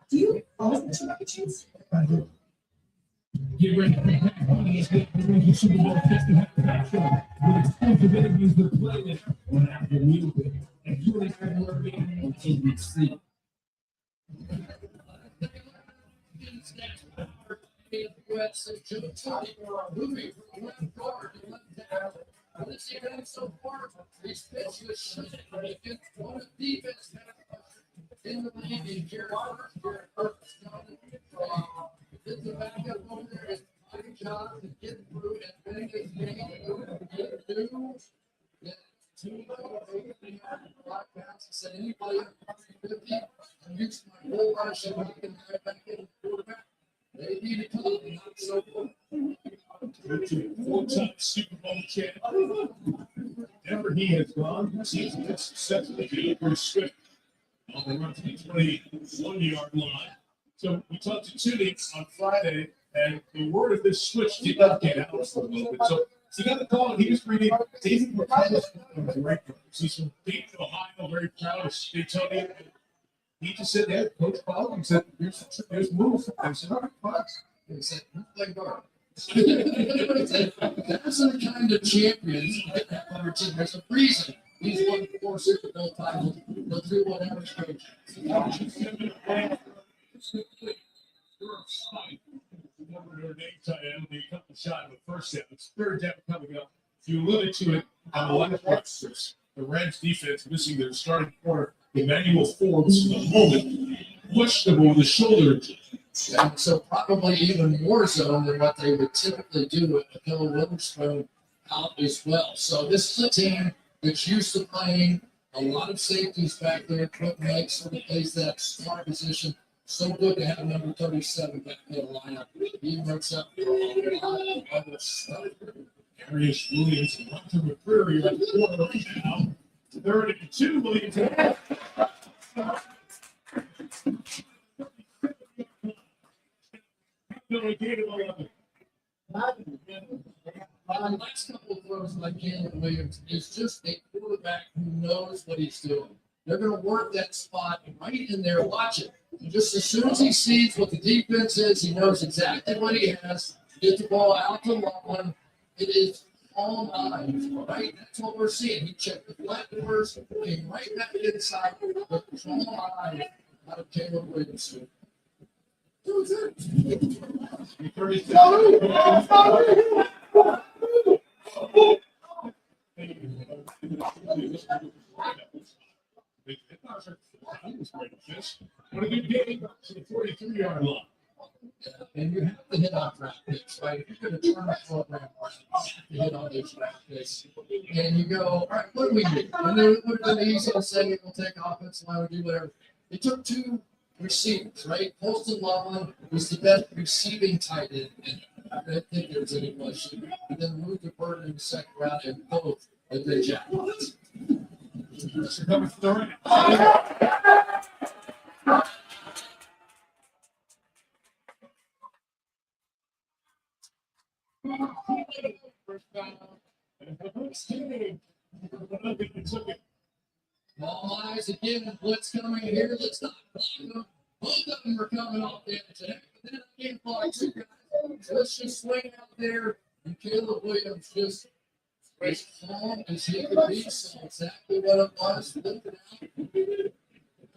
M: Do you always mention mac and cheese?
C: Get ready for that. Money is good. We're going to Super Bowl 50 halftime. With exclusive interviews with players on Apple Music. And you and I will be on ABC.
I: So far, these pitches were shut against one of defense in the league in Jared Purpose. Did the backup over there is good job to get through and win this game. Two said anybody under 50 and use my whole rush and we can have back in the quarterback. They need to come and not so far.
D: Four-time Super Bowl champ. Wherever he has gone, he's been successfully delivered swift on the run to the 21-yard line. So we talked to Tootie on Friday, and the word of this switch did not get out for a little bit. So he got the call, and he was reading David McCullough's right. He's from Dayton, Ohio, very proud of Daytonian. He just said, "Yeah, Coach Paul," he said, "There's moves." I said, "All right, fine."
I: He said, "Play guard." That's the kind of champions that have on our team. There's a reason he's won 4 Super Bowl titles. They'll do whatever coach.
D: They cut the shot in the first half. It's third down coming up. You alluded to it on the last part. The Rams defense missing their starting corner, Emmanuel Forbes, for the moment, questionable with the shoulder.
I: And so probably even more so than what they would typically do with Bill Witherspoon out as well. So this is a team that's used to playing a lot of safeties back there. Quick Meg sort of plays that star position. So good to have number 37 back there lineup. He works up other stuff.
D: Darius Williams and Hunter McCreary at the corner right now. 3rd and 2, Williams.
I: The last couple of throws like Caleb Williams is just a quarterback who knows what he's doing. They're going to work that spot right in there. Watch it. Just as soon as he sees what the defense is, he knows exactly what he has. Get the ball out to Loveland. It is all eyes, right? That's what we're seeing. He checked the flat first, came right back inside, but it's all eyes out of Caleb Williams.
D: What a good game to the 43-yard line.
I: And you have to hit on draft picks, right? If you're going to turn a program around, you hit on those draft picks. And you go, all right, what do we do? And it would have been easy to say, we'll take offensive line, we'll do whatever. They took 2 receivers, right? Poston Loveland was the best receiving tight end. And I don't think there's any question. And then moved to Burton in the second round, and both did their job.
D: Number 30.
I: All eyes again, blitz coming here. Let's not block them. Both of them are coming off the edge. And then I can't block 2 guys. Let's just swing out there. And Caleb Williams just as calm as he could be. So exactly what it was. Look it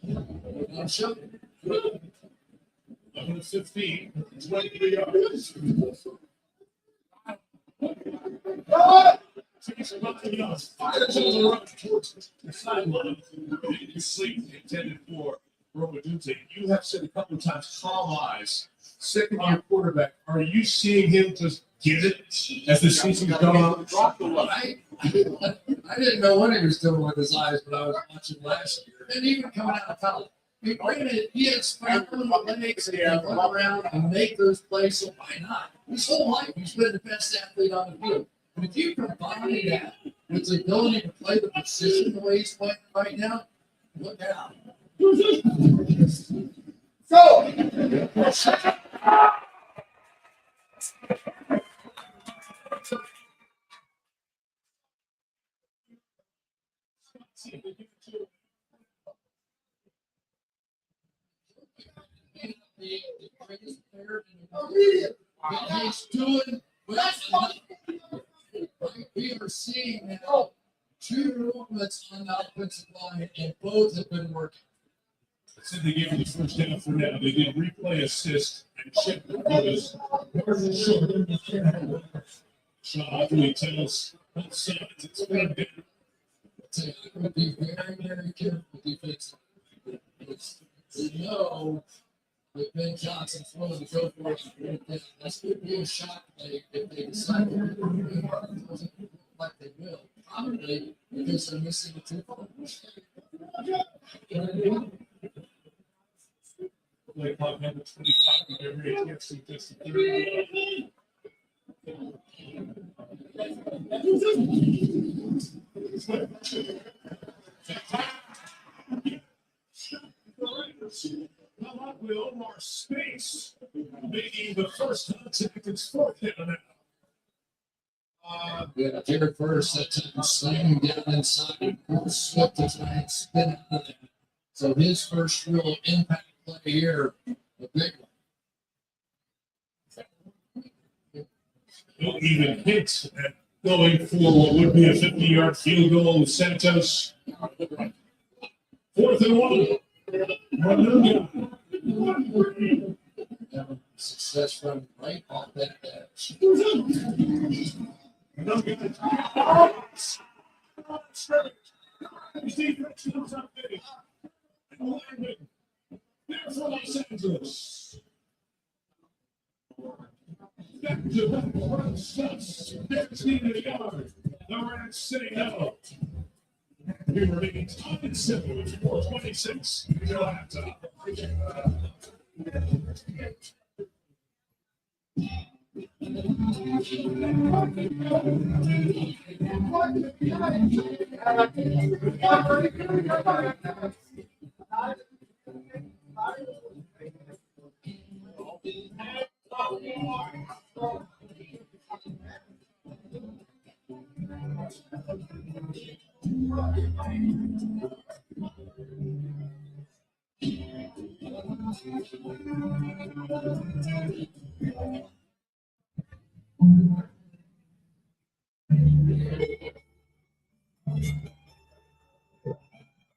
I: out. And show.
D: 11-15, 23 yards. Fires on the run towards the sideline, you sleep intended for Romadute. You have said a couple of times, calm eyes. Second-year quarterback, are you seeing him just get it as the season's gone on?
I: I didn't know what he was doing with his eyes, but I was watching last year, and even coming out of college. I mean, granted, he had phenomenal legs and can run around and make those plays, so why not? His whole life, he's been the best athlete on the field. But if you combine that with the ability to play the position the way he's playing right now, look out. The greatest player in the world. And he's doing well. We are seeing now two movements on the offensive line, and both have been working.
D: Said they gave him the first down for now. They did replay assist and check the photos. Sean Anthony tells both sides it's fair game.
I: So you would be very, very careful defensively. You know that Ben Johnson's willing to go for it. That's going to be a shot play if they decide to do it. It doesn't look like they will. Probably because they're missing the two points.
D: Play clock number 25. Every chance to just the Will Omar Space making the first contact. It's fourth down now.
I: Yeah, Jared first, that time slamming down inside, swept his line and spin out of there. So his first real impact play here, a big one.
D: Don't even hint at going for what would be a 50-yard field goal with Santos. 4th and 1.
I: Success from right off that edge.
D: His defense comes up big. And Lyman, there for Los Angeles. Back to back run stops. 15 a yard. The Rams say no. We remain tied at 7 with 4:26 until halftime.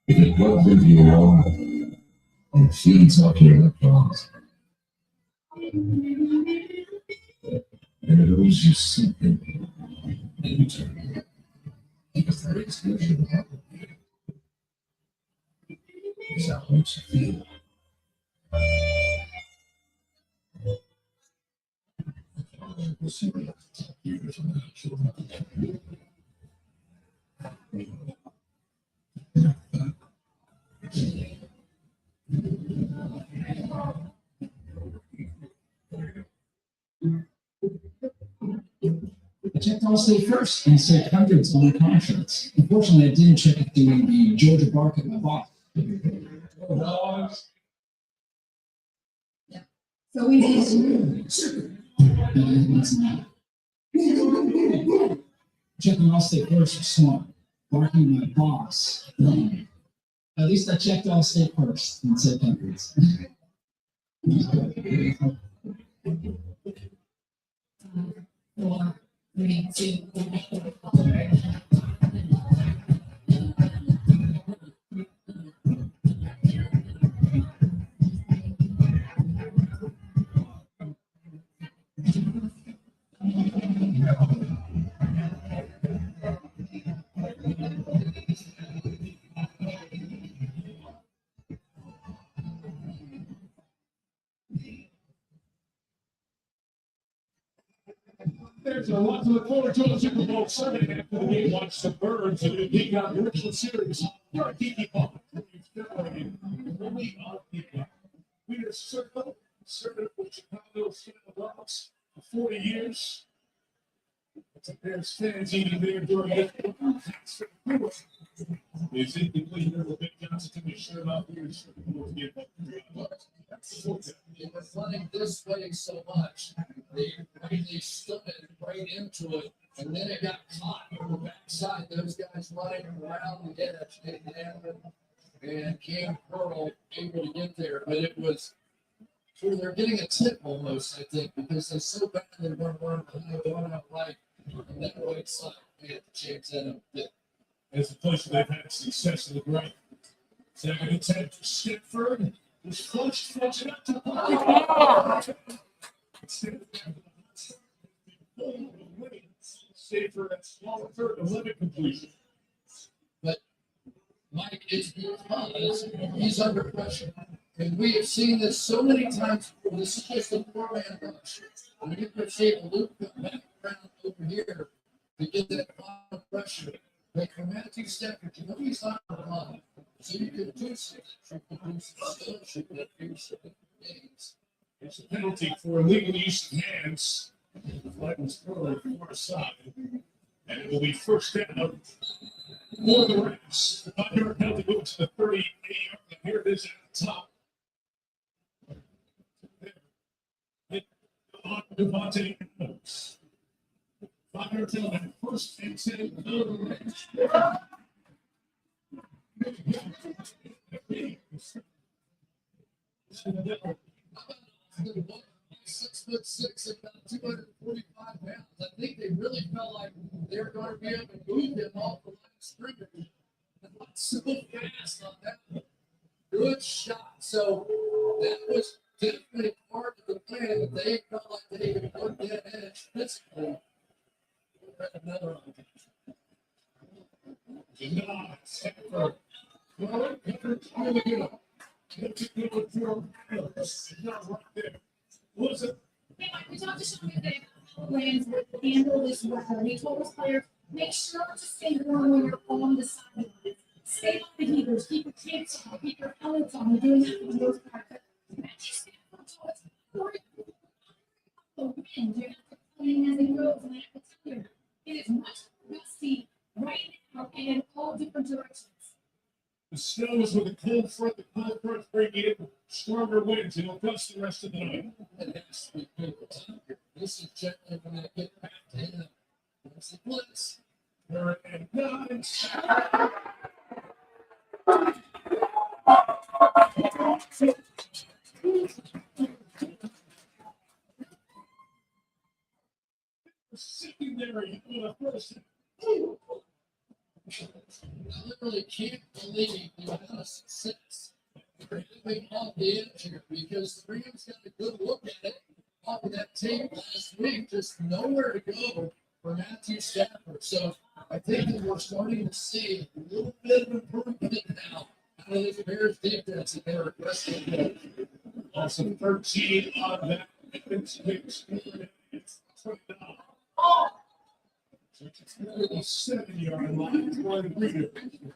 N: If it wasn't you know, and feeds off your electrons, and it owes you something in return. Because that exclusion is how it makes you feel. We'll see what years from now she'll have.
G: I checked Allstate first and saved hundreds on my conscience. Unfortunately, I didn't check it doing the Georgia bark at my boss.
K: So we did.
G: Checking Allstate first was smart. Barking my boss. Wrong. At least I checked Allstate first and saved hundreds.
M: 4, 3, 2, 1.
D: There's a lot to look forward to on Super Bowl Sunday. After the game, watch the Birds and the Geek Out Original Series. You're a geeky pop. We are circle with Chicago Blocks for 40 years. There's fans eating there during that. Is it because you're the big Johnson to be sure off here?
I: It was running this way so much. They stood it right into it, and then it got caught on the backside. Those guys running around the edge, and Cam Pearl able to get there, but it was. So they're getting a tip almost, I think, because they're so bad they run behind, going out right, and that right side. They have to change that up a bit.
D: As a place where they've had success in the great. Second attempt for Stickford. Was flushed up to Safer and smaller third 11 completion.
I: But Mike, it's because he's under pressure. And we have seen this so many times before. This is just a four-man rush. And you could see a loop come back around over here to get that bottom pressure. But for Matthew Stafford, you know he's not on the line. So you can do something. You can do some skills. You can do some games.
D: It's a penalty for illegal use of hands. The flag was thrown far side. And it will be first down for the Rams. The 5-yard penalty goes to the 38-yard. And here it is at the top. Devontae Adams. 5-yard penalty, first and 10 for the Rams.
I: 6'6", about 245 pounds. I think they really felt like they were going to be able to move him off the line of scrimmage. So fast on that one. Good shot. So that was definitely part of the plan that they felt like they could work that edge physically. Another one.
E: Hey, Mike, we talked to Shayne today about how Rams would handle this weather. He told his players, make sure to stay warm when you're on the sidelines. Stay on the heaters, keep your capes on, keep your helmets on. We're doing that for the most part. But Matthew Stafford told us, the wind, you're not playing as it goes. And I have to tell you, it is much gusty right now and in all different directions.
D: The snow is with the cold front. The cold front bringing in stronger winds. It'll gust the rest of the night.
I: This is gently going to get back to him. That's the blitz.
D: Third and 9. Secondary on a first.
I: I literally can't believe the amount of success they're having off the edge here because the Rams got a good look at it off of that tape last week. Just nowhere to go for Matthew Stafford. So I think that we're starting to see a little bit of improvement now out of this Bears defense and their aggressive.
D: Also 13 on that. It's 7-yard line for the Breeder.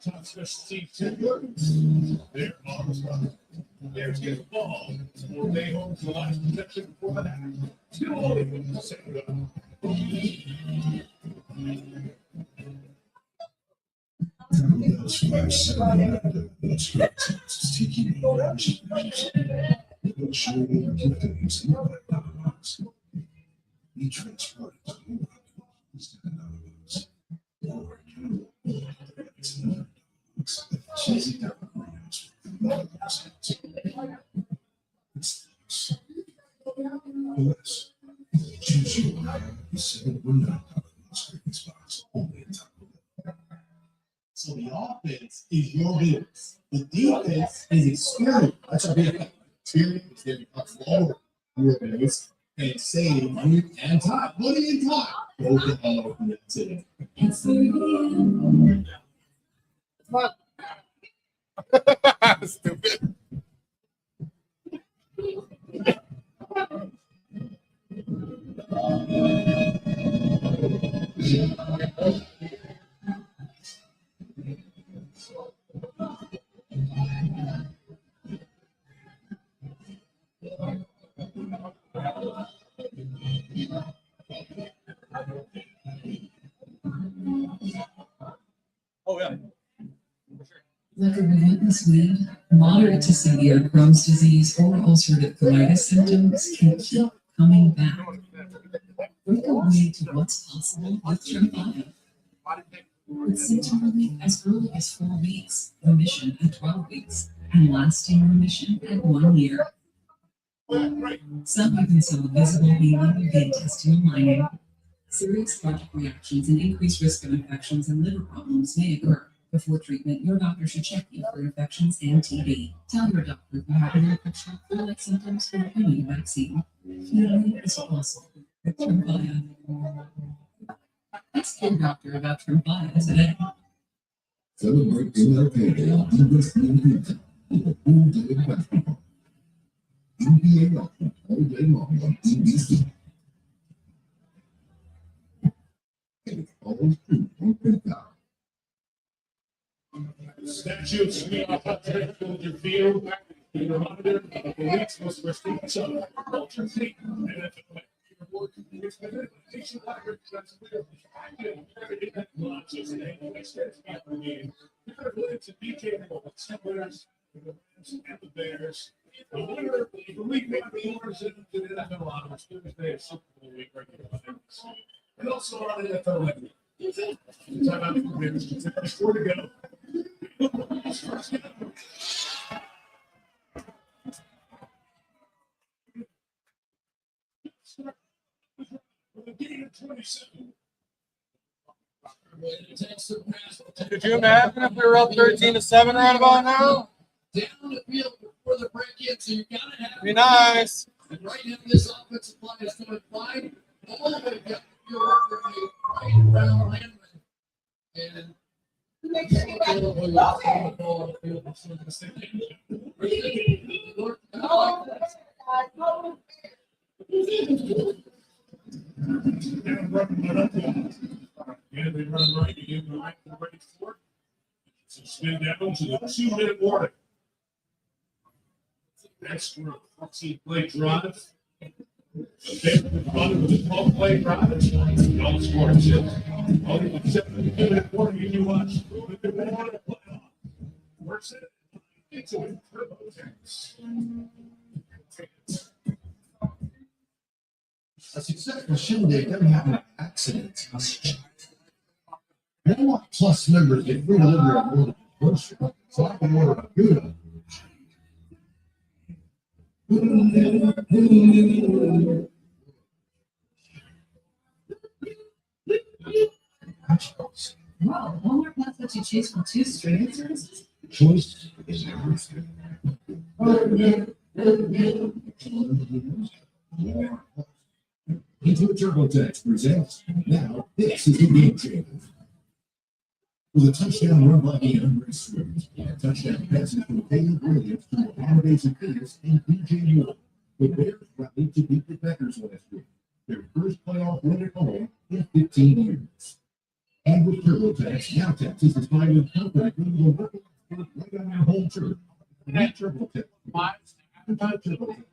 D: Top special team 10 yards. There, there's the ball. They hold the last possession for the half. 2-0. Second down.
N: He transported to the
C: So the offense is your business. The defense is experience. That's a big thing. Experience that becomes forward your business and save money and time. Money and time. Both of them today.
H: Stupid.
M: Like a relentless weed, moderate to severe Crohn's disease or ulcerative colitis symptoms can keep coming back. Break away to what's possible with Tremfya. With symptom relief as early as 4 weeks, remission at 12 weeks, and lasting remission at 1 year. Some even saw visible healing of the intestinal lining. Serious allergic reactions and increased risk of infections and liver problems may occur. Before treatment, your doctor should check you for infections and TB. Tell your doctor if you have any infection or flu-like symptoms or if you need a vaccine. Healing is possible with Tremfya. Ask your doctor about Tremfya today.
N: Celebrate MLK Day on DIVISIONAL Pizza with a full day of basketball. NBA action all day long on ABC. And it's all true on PayPal.
D: Statue of Sweeney with your field, your monitor, the police must restrict each other. Culture state, and if it's been nationwide, that's clear. Not just an game. To be capable of settlers, the Rams and the Bears. The winner, the week may be owners in the NFL honors Thursday of Super Bowl week regular. And also on NFL Legend. Time out for the Bears. There's 4 to go.
O: Could you imagine if we were up 13-7 right about now?
I: Down the field before the break in, so you gotta have.
O: Be nice.
I: And right now, this offensive line is going to find all of it. Got your work right around Landman. And
D: And they run right, you give them the right to ready for it. So spin down to the 2-minute warning. Next, we're 14-play drive. Okay, run with the 12-play drive. Don't score chips. Only with 7-minute warning, you can watch. Works it. It's a turbo tanks.
F: A successful shindig doesn't happen by accident. Walmart Plus members get free delivery on more than grocery, so I can order a good
M: Wow, Walmart Plus lets you choose from 2 streaming services.
N: Choice is everything. Into TurboTax presents. Now, this is the game changer. With a touchdown run by the Andre Swift, and a touchdown passes from Caleb Williams to Mohamed Zacchaeus and DJ Moore. The Bears rallied to beat the Packers last week, their first playoff win at home in 15 years. And with TurboTax, now taxes is fine with company will work right on your home turf. That TurboTax. TurboTax.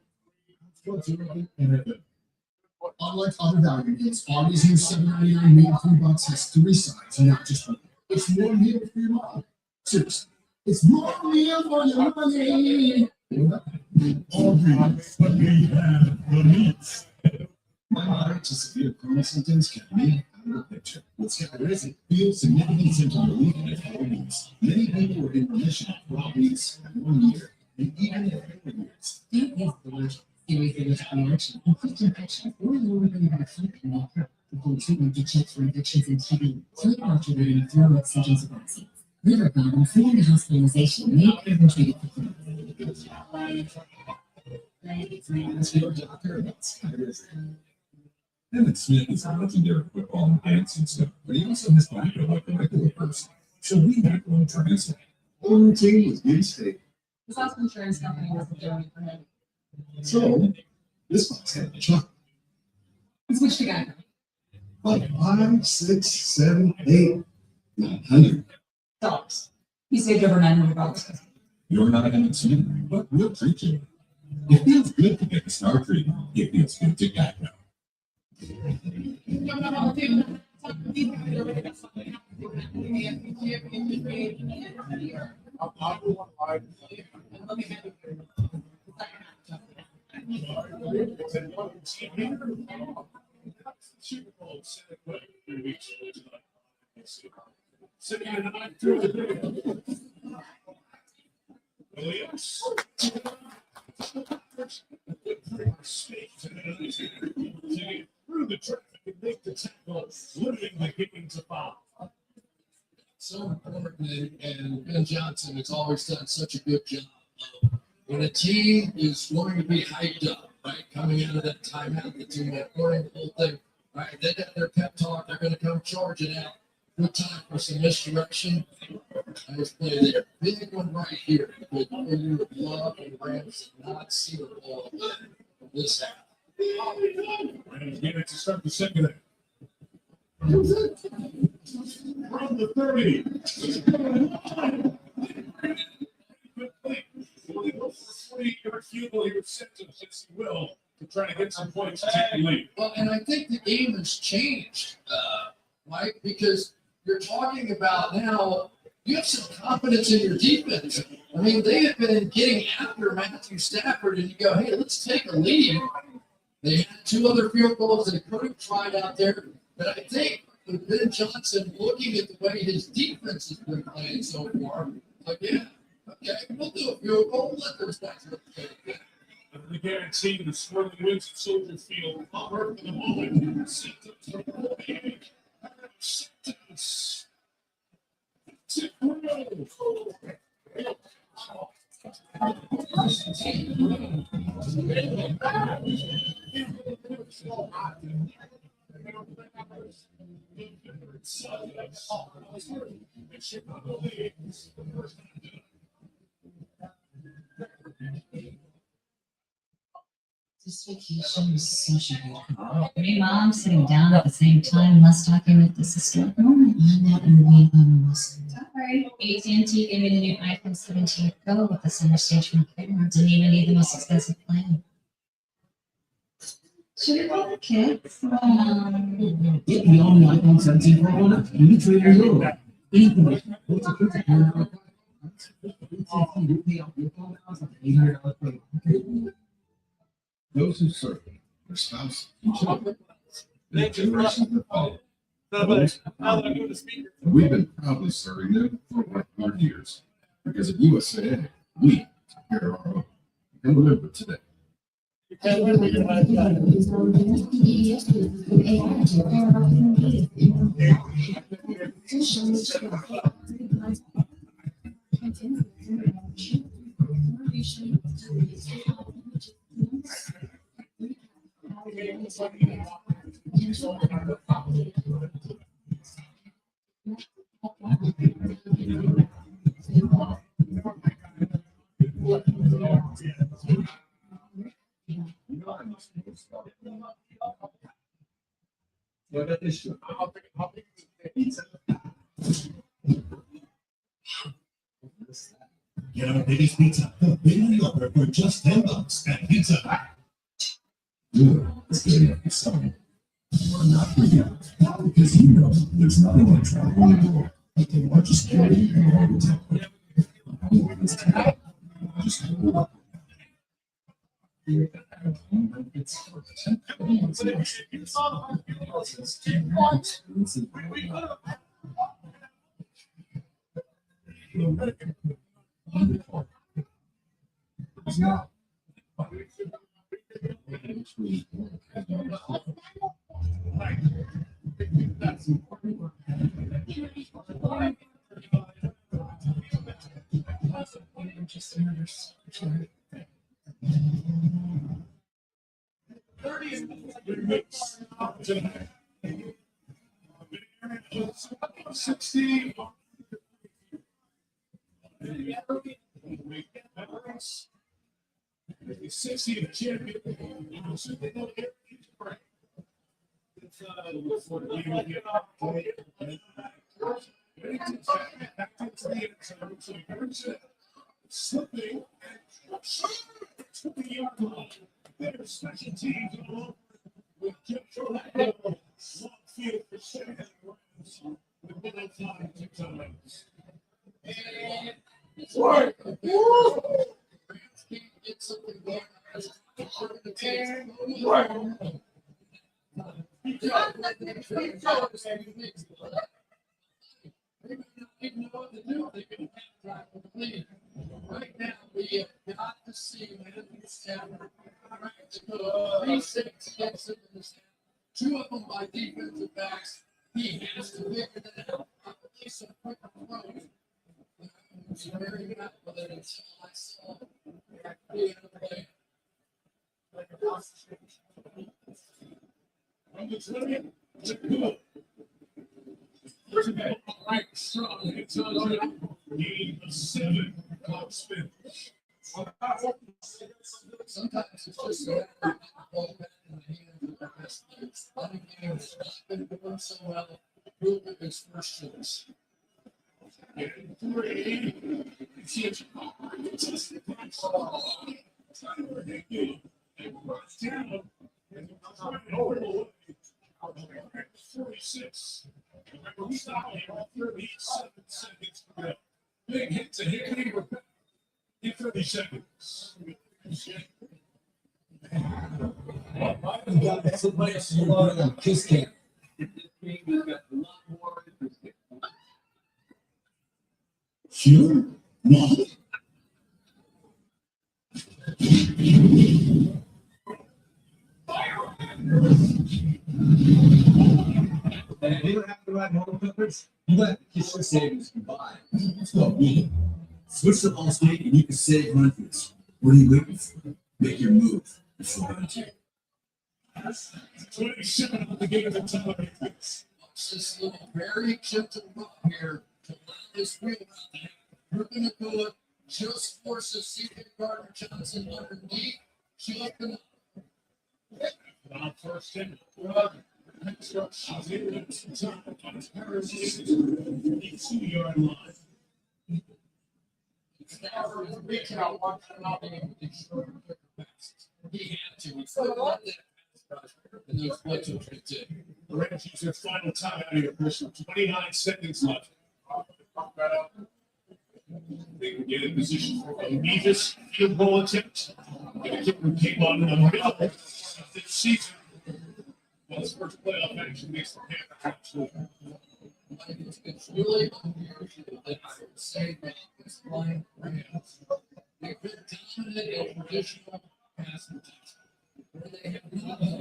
N: NFL.
F: Unlike other value meals, Arby's new $7.99 meal $3 has 3 sides, not just one. It's more meal for your money. Seriously, it's more meal for your money.
N: Arby's, but we have the meats. My moderate to severe Crohn's symptoms can be out of the picture. With Skyrizi, feel significant symptom relief in 4 weeks. Many people are in remission at 12 weeks and 1 year, and even at 4 years.
M: Don't use the word serious allergic reaction, increased infection, or lower than about something will occur before treatment to check for infections and TB. Tell your doctor that any throw-up symptoms of vaccines. Liver problems and hospitalization may occur when treated for Crohn's.
N: Ask your doctor about Skyrizi. Emmett Smith is a legendary football and dancing star, but he also has tobacco like a regular person. So we have one translate. Our team was getting state.
M: His house insurance company wasn't doing it for him.
N: So, this box had a chocolate.
M: He switched to Geico.
N: Like 5, 6, 7, 8, 900.
M: Dollars. You saved over $900.
N: You're not an consumer, but we'll treat you. It feels good to get the star treatment. It feels good to Geico.
D: Super Bowl set it way 3 weeks ago tonight. Sitting in the night through the day. Williams. Through the traffic and make the tackle, limiting the kicking to foul.
I: So important, and Ben Johnson has always done such a good job. When a team is going to be hyped up, right, coming out of that timeout, the team recording the whole thing, right, they got their pep talk, they're going to come charging out. Good time for some misdirection. Nice play there. Big one right here. But you would love and Rams to not see the ball from this half.
D: Rams get it to start the second half. From the 30. Your field goal, he was set to, yes, he will, to try to get some points to take the lead.
I: Well, and I think the game has changed, Mike, because you're talking about now, you have some confidence in your defense. I mean, they have been getting after Matthew Stafford, and you go, hey, let's take a lead. They had 2 other field goals they could have tried out there, but I think with Ben Johnson looking at the way his defense has been playing so far, like, yeah, okay, we'll do a field goal, let those guys look good.
D: The guarantee the swirling winds at Soldier Field are for the moment. Sentence.
M: This vacation was such a good call. 3 moms sitting down at the same time, let's document this historic moment. I'm not moving on this. Sorry. AT&T gave me the new iPhone 17 Pro with the center stage from camera. Didn't even need the most expensive plan. Should we call the kids?
G: Get the only iPhone 17 Pro on it. You trade your load. Anything.
N: Those who serve their spouse and children, the generations that follow. We've been proudly serving them for 100 years. Because at USAA, we take care of our own and live with today. Get our biggest pizza, the Big Yogurt for just $10 at Pizza Hut. It's getting up something. We're not for you. Because you know there's nothing like traveling abroad. Like the largest carrier in the world. Just hold
D: Slipping and to the yard line. Their special teams all with Jim Trolando. Long field for Shayne Marsaw with 105 to times.
I: And it's work. Woo! Get something going. And work. Even know what to do. They can drive the lead. Right now, we have got to see Matthew Stafford trying to go 3-6 against him in the stand. Two of them by defensive backs. He has to figure that out. Probably some quick approach. It's very bad with it until I saw the play.
D: Right, strong. It's on game of 7. Clock spin.
I: Sometimes it's just a matter of ball back in the hands of the best players. Letting games not been doing so well. Move with his first choice.
D: And 3. It's huge. Just the pass. Tyler Higbee. And brought down. And over the way. 46. Remember, stopping 37 seconds to go. Big hit to Higbee. In 30 seconds.
G: You got somebody else you want on kiss cam.
N: Sure. No.
G: And if you don't have to ride home clippers, you got to kiss your savings goodbye. So, me. Switch to Allstate and you can save hundreds. What are you waiting for? Make your move before I do.
D: 27 on the game of the time.
I: Watch this little very gentle run here to let this wheel out. We're going to do it. Just forces C.J. Gardner Johnson underneath. Just enough.
D: On first and next up, she's in some time on his Harris 52-yard line.
I: Stafford is reaching out, one time out, being able to do short and quicker passes. He had to. He still got that pass rush, and those blitz will fit in.
D: The Rams use their final timeout here, Chris. 29 seconds left. They can get in position for a Nevis field goal attempt. And the kicker came on in the middle of this season. Well, his first playoff action makes the Panthers.
I: It's really unusual that I would say that this line Rams, they've been dominant in traditional pass protection, where they have not done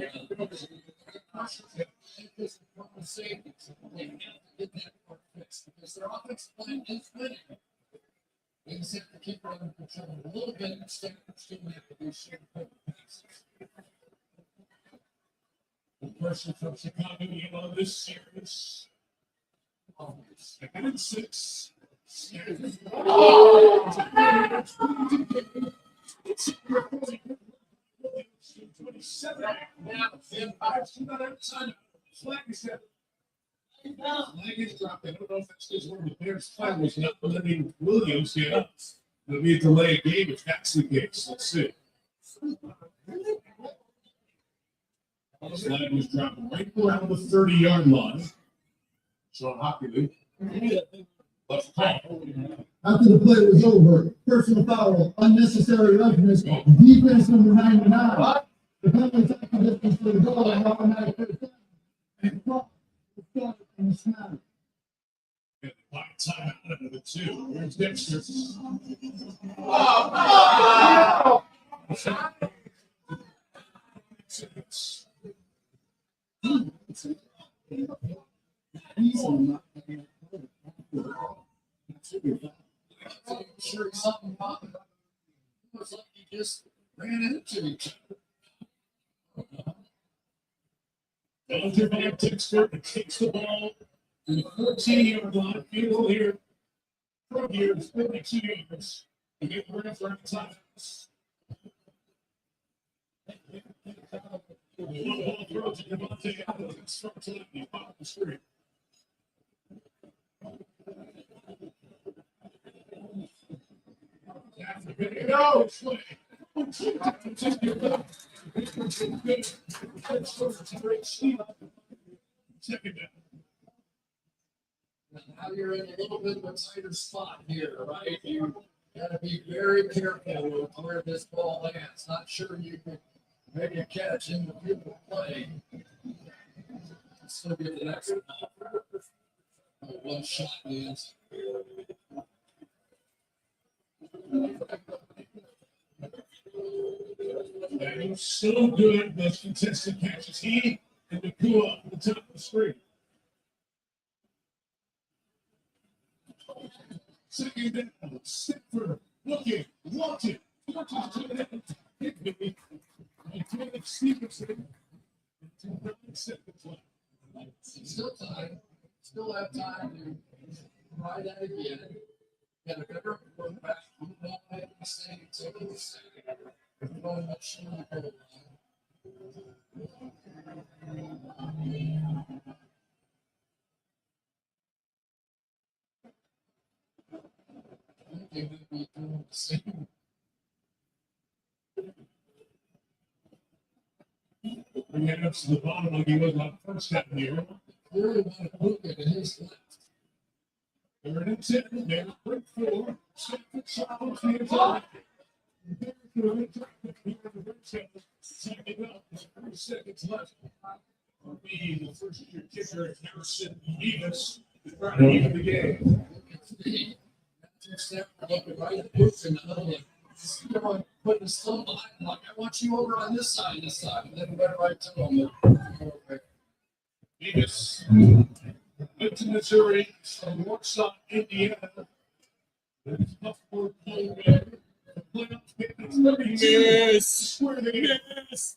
I: this from the safeties. They have to get that part fixed because their offensive line is winning. They just have to keep it under control a little bit instead of still have to do short quick passes.
D: The person from Chicago, you know, this series. Second and 6. It's 27. Now, flag is dropped. I don't know if that's because one of the Bears' flag was not letting Williams get up. It'll be a delay game if that's the case. Let's see. The flag was dropped right around the 30-yard line. Sean Hockley. Left call.
F: After the play was over, personal foul, unnecessary roughness, defense number 99. The penalty tackle distance to the goal and automatic first down. And clock was started in the snap.
D: And by time out of the 2. Here's Dexter.
I: Sure, something happened. It was like he just ran into each other.
D: Dante Van Dexter takes the ball to the 14-yard line. Field here. 4 years, 52 yards. And get ready for a time. One ball throw to Devontae Adams. Starts lefty, off the screen. Go! Second down.
I: Now you're in a little bit of a tighter spot here, right? You gotta be very careful with where this ball lands. Not sure you can make a catch in the field of play. Still get the next ball. One shot lands.
D: And so good, those contested catches. He and Nakua at the top of the screen. Second down, Stickford, looking, wanted, Mcvey, and Stevenson. 9 seconds left.
I: Still time. Still have time to try that again. Get a better quarterback. You don't make a mistake. Take a mistake. You want to make sure you go along. I think they would be doing the same.
D: Bring it up to the bottom like he was on first down here.
I: Clearly want to move it in his left.
D: Third and 10, they're quick 4. Second shot, hands up. Second up, 3 seconds left. Be the first year kicker, Harrison Davis, is trying to even the game.
I: Looking right at the boots in the middle. Come on, putting his thumb behind him, like, I want you over on this side, and then went right to him.
D: Davis, went to Missouri, from Warsaw, Indiana. There's Buffalo playing there. The playoffs get the 30
O: Yes.
D: square the game.
O: Yes.